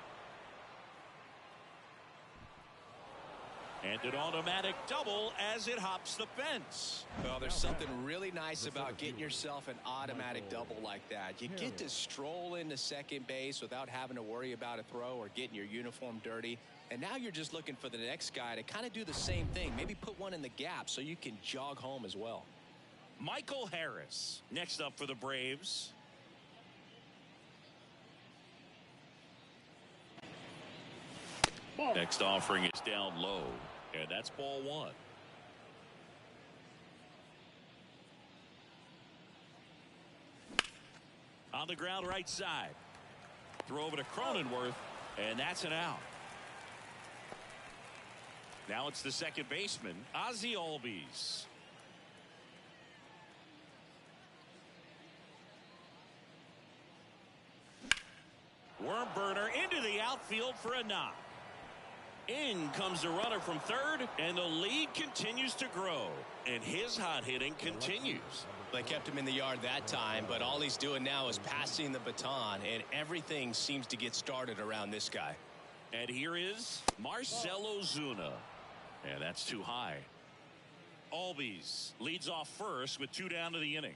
And an automatic double as it hops the fence. Well, there's something really nice about getting yourself an automatic double like that. You get to stroll into second base without having to worry about a throw or getting your uniform dirty. And now you're just looking for the next guy to kind of do the same thing. Maybe put one in the gap so you can jog home as well. Michael Harris next up for the Braves. Next offering is down low, and that's ball 1. On the ground right side. Throw over to Cronenworth, and that's an out. Now it's the second baseman, Ozzie Albies. Worm burner into the outfield for a knock. In comes the runner from third, and the lead continues to grow. And his hot hitting continues. They kept him in the yard that time, but all he's doing now is passing the baton, and everything seems to get started around this guy. And here is Marcell Ozuna. And that's too high. Albies leads off first with 2 down to the inning.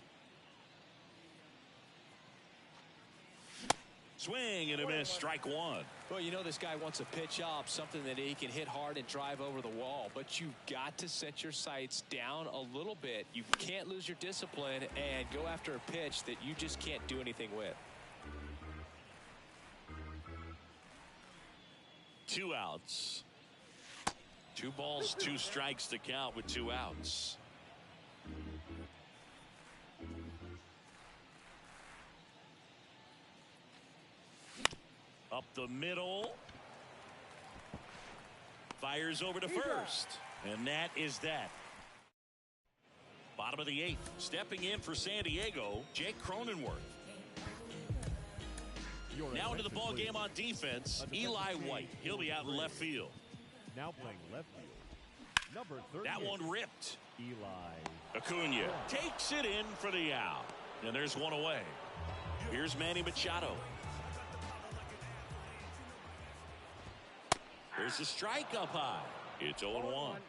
Swing and a miss, strike 1. Well, you know this guy wants a pitch up, something that he can hit hard and drive over the wall. But you've got to set your sights down a little bit. You can't lose your discipline and go after a pitch that you just can't do anything with. 2 outs. 2 balls, 2 strikes to count with 2 outs. Up the middle. Fires over to first. And that is that. Bottom of the 8th. Stepping in for San Diego, Jake Cronenworth. Now into the ball game on defense, Eli White. He'll be out in left field. Now playing left field, number 38. That one ripped. Eli Acuna takes it in for the out. And there's one away. Here's Manny Machado. There's a strike up high. It's 0-1.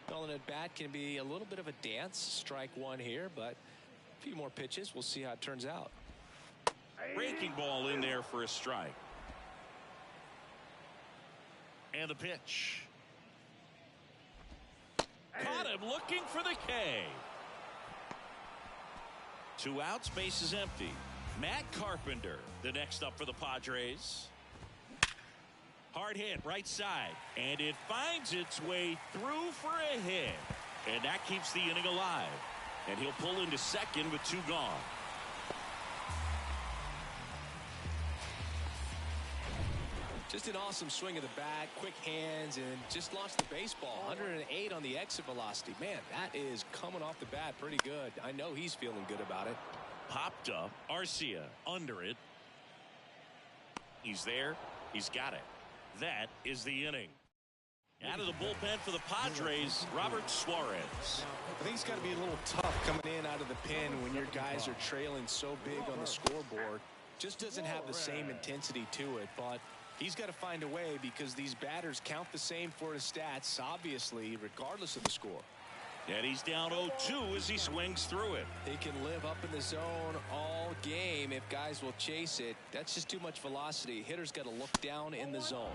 Well, an at-bat can be a little bit of a dance. Strike 1 here, but a few more pitches. We'll see how it turns out. Breaking ball in there for a strike. And the pitch. Caught him looking for the K. 2 outs, base is empty. Matt Carpenter, the next up for the Padres. Hard hit, right side. And it finds its way through for a hit. And that keeps the inning alive. And he'll pull into second with 2 gone. Just an awesome swing of the bat, quick hands, and just launched the baseball. 108 on the exit velocity. Man, that is coming off the bat pretty good. I know he's feeling good about it. Popped up. Arcia under it. He's there. He's got it. That is the inning. Out of the bullpen for the Padres, Robert Suarez. I think it's got to be a little tough coming in out of the pen when your guys are trailing so big on the scoreboard. Just doesn't have the same intensity to it, but he's got to find a way because these batters count the same for his stats, obviously, regardless of the score. And he's down 0-2 as he swings through it. They can live up in the zone all game if guys will chase it. That's just too much velocity. Hitter's got to look down in the zone.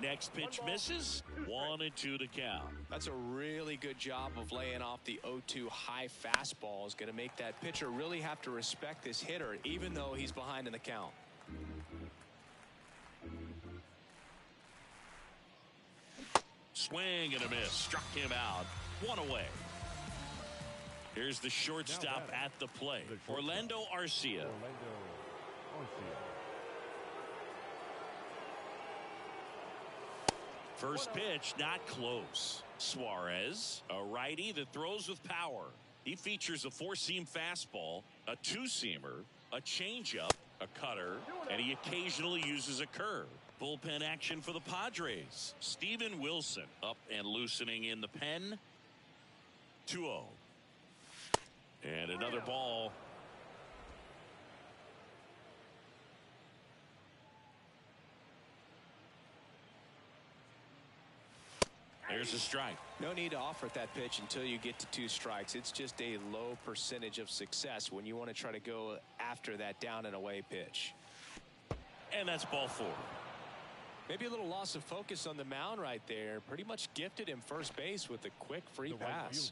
Next pitch misses. 1-2 to count. That's a really good job of laying off the 0-2 high fastball. Is going to make that pitcher really have to respect this hitter, even though he's behind in the count. Swing and a miss. Struck him out. 1 away. Here's the shortstop at the plate. Orlando Arcia. First pitch not close. Suarez, a righty that throws with power. He features a 4-seam fastball, a 2-seamer, a changeup, a cutter, and he occasionally uses a curve. Bullpen action for the Padres. Steven Wilson up and loosening in the pen. 2-0. And another ball. There's a strike. No need to offer at that pitch until you get to 2 strikes. It's just a low percentage of success when you want to try to go after that down and away pitch. And that's ball 4. Maybe a little loss of focus on the mound right there. Pretty much gifted him first base with a quick free pass.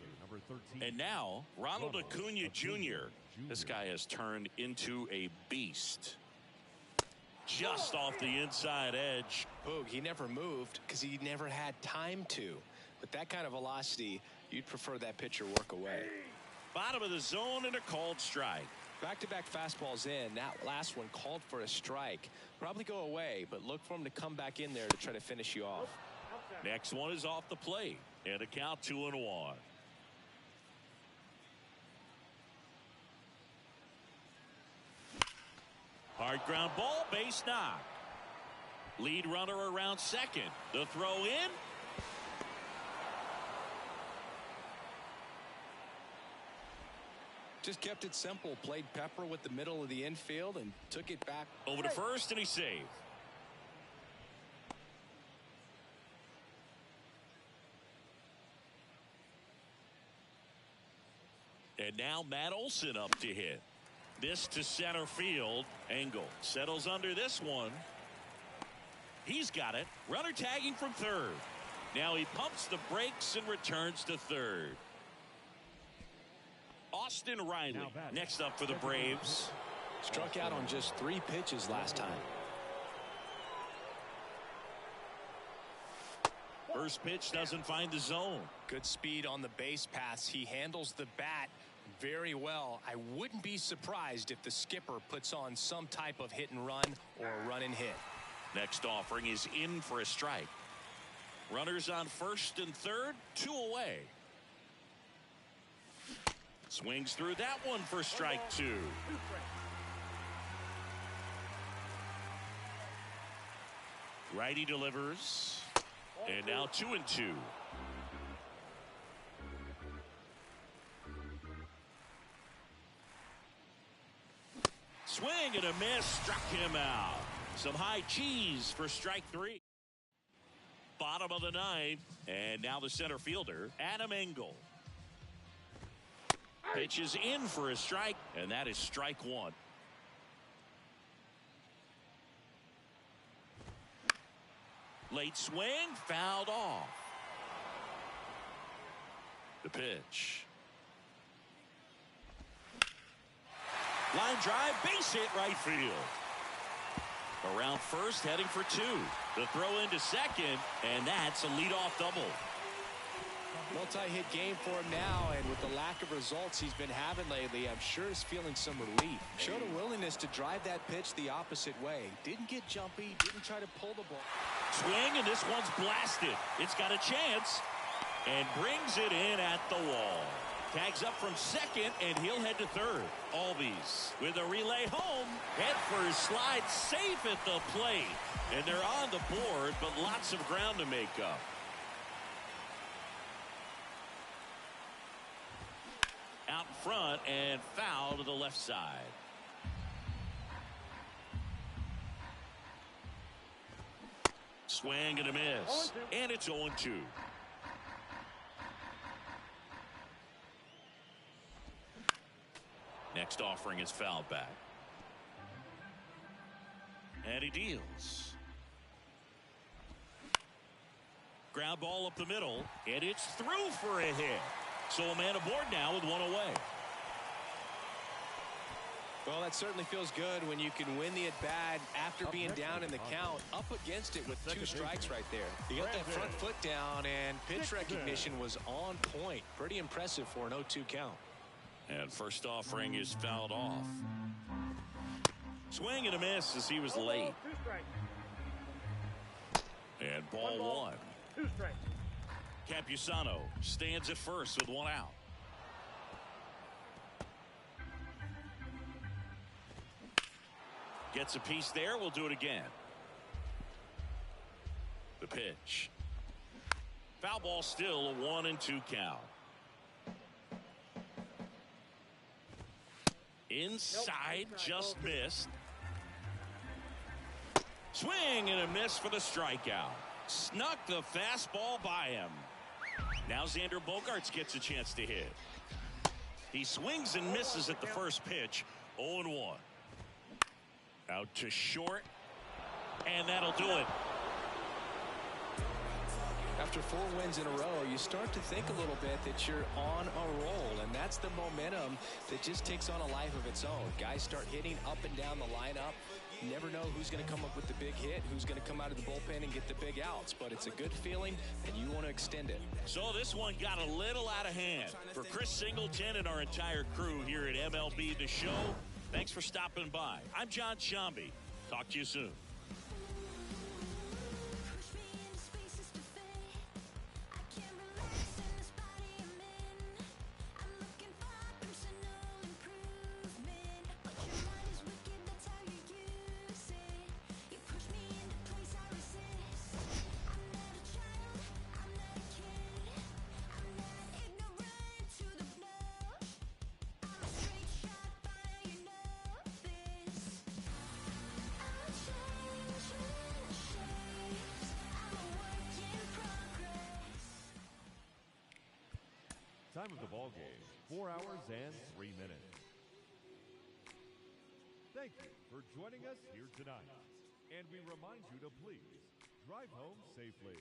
And now Ronald Acuna Jr. This guy has turned into a beast. Just off the inside edge. Boog, he never moved because he never had time to. With that kind of velocity, you'd prefer that pitcher work away. Bottom of the zone and a called strike. Back-to-back fastballs in. That last one called for a strike. Probably go away, but look for him to come back in there to try to finish you off. Next one is off the plate. And a count 2-1. Hard ground ball, base knock. Lead runner around second. The throw in. Just kept it simple. Played pepper with the middle of the infield and took it back. Over to first, and he saved. And now Matt Olson up to hit. This to center field. Engel settles under this one. He's got it. Runner tagging from third. Now he pumps the brakes and returns to third. Austin Riley next up for the Braves. Struck out on just 3 pitches last time. First pitch doesn't find the zone. Good speed on the base paths. He handles the bat very well. I wouldn't be surprised if the skipper puts on some type of hit and run or a run and hit. Next offering is in for a strike. Runners on first and third, 2 away. Swings through that one for strike 2. Righty delivers. And now 2-2. Swing and a miss, struck him out. Some high cheese for strike 3. Bottom of the 9th, and now the center fielder, Adam Engel. Pitches in for a strike, and that is strike 1. Late swing, fouled off. The pitch. Line drive, base hit right field. Around first, heading for two. The throw into second, and that's a leadoff double. Multi-hit game for him now, and with the lack of results he's been having lately, I'm sure he's feeling some relief. Showed a willingness to drive that pitch the opposite way. Didn't get jumpy, didn't try to pull the ball. Swing, and this one's blasted. It's got a chance, and brings it in at the wall. Tags up from second, and he'll head to third. Albies with a relay home. Head first, slide safe at the plate. And they're on the board, but lots of ground to make up. Out in front and foul to the left side. Swing and a miss. And it's 0-2. Next offering is fouled back. And he deals. Ground ball up the middle, and it's through for a hit. So a man aboard now with one away. Well, that certainly feels good when you can win the at-bat after being down in the count, up against it with 2 strikes right there. You got that front foot down, and pitch recognition was on point. Pretty impressive for an 0-2 count. And first offering is fouled off. Swing and a miss as he was late. And ball 1. 2 strikes. Campusano stands at first with 1 out. Gets a piece there. We'll do it again. The pitch. Foul ball, still a 1-2 count. Inside, just missed. Swing and a miss for the strikeout. Snuck the fastball by him. Now Xander Bogaerts gets a chance to hit. He swings and misses at the first pitch. 0-1. Out to short. And that'll do it. After 4 wins in a row, you start to think a little bit that you're on a roll, and that's the momentum that just takes on a life of its own. Guys start hitting up and down the lineup. You never know who's going to come up with the big hit, who's going to come out of the bullpen and get the big outs, but it's a good feeling, and you want to extend it. So this one got a little out of hand. For Chris Singleton and our entire crew here at MLB The Show, thanks for stopping by. I'm John Shambi. Talk to you soon. Time of the ball game, 4 hours and 3 minutes. Thank you for joining us here tonight. And we remind you to please drive home safely.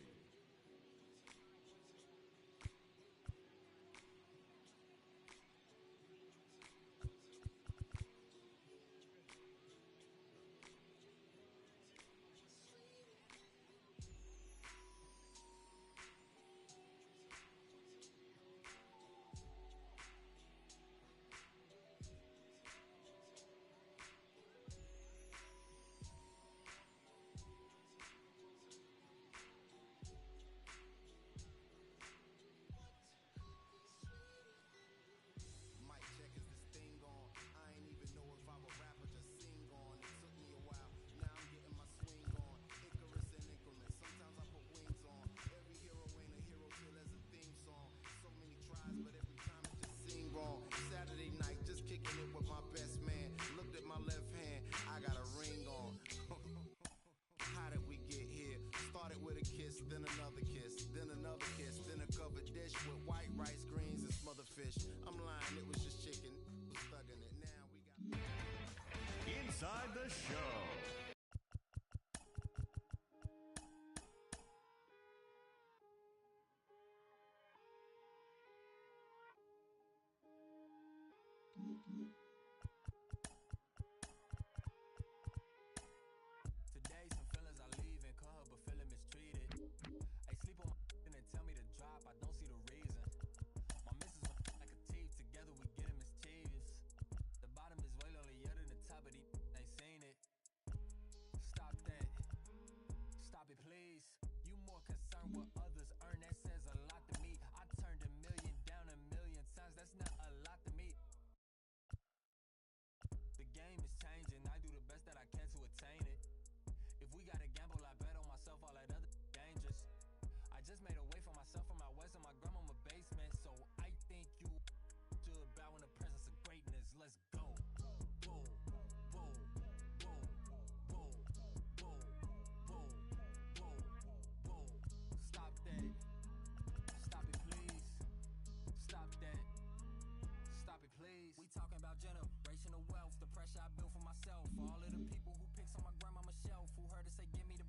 Inside the show. generational wealth, the pressure I built for myself. For all of the people who picks on my grandmama's shelf, who heard her say, give me the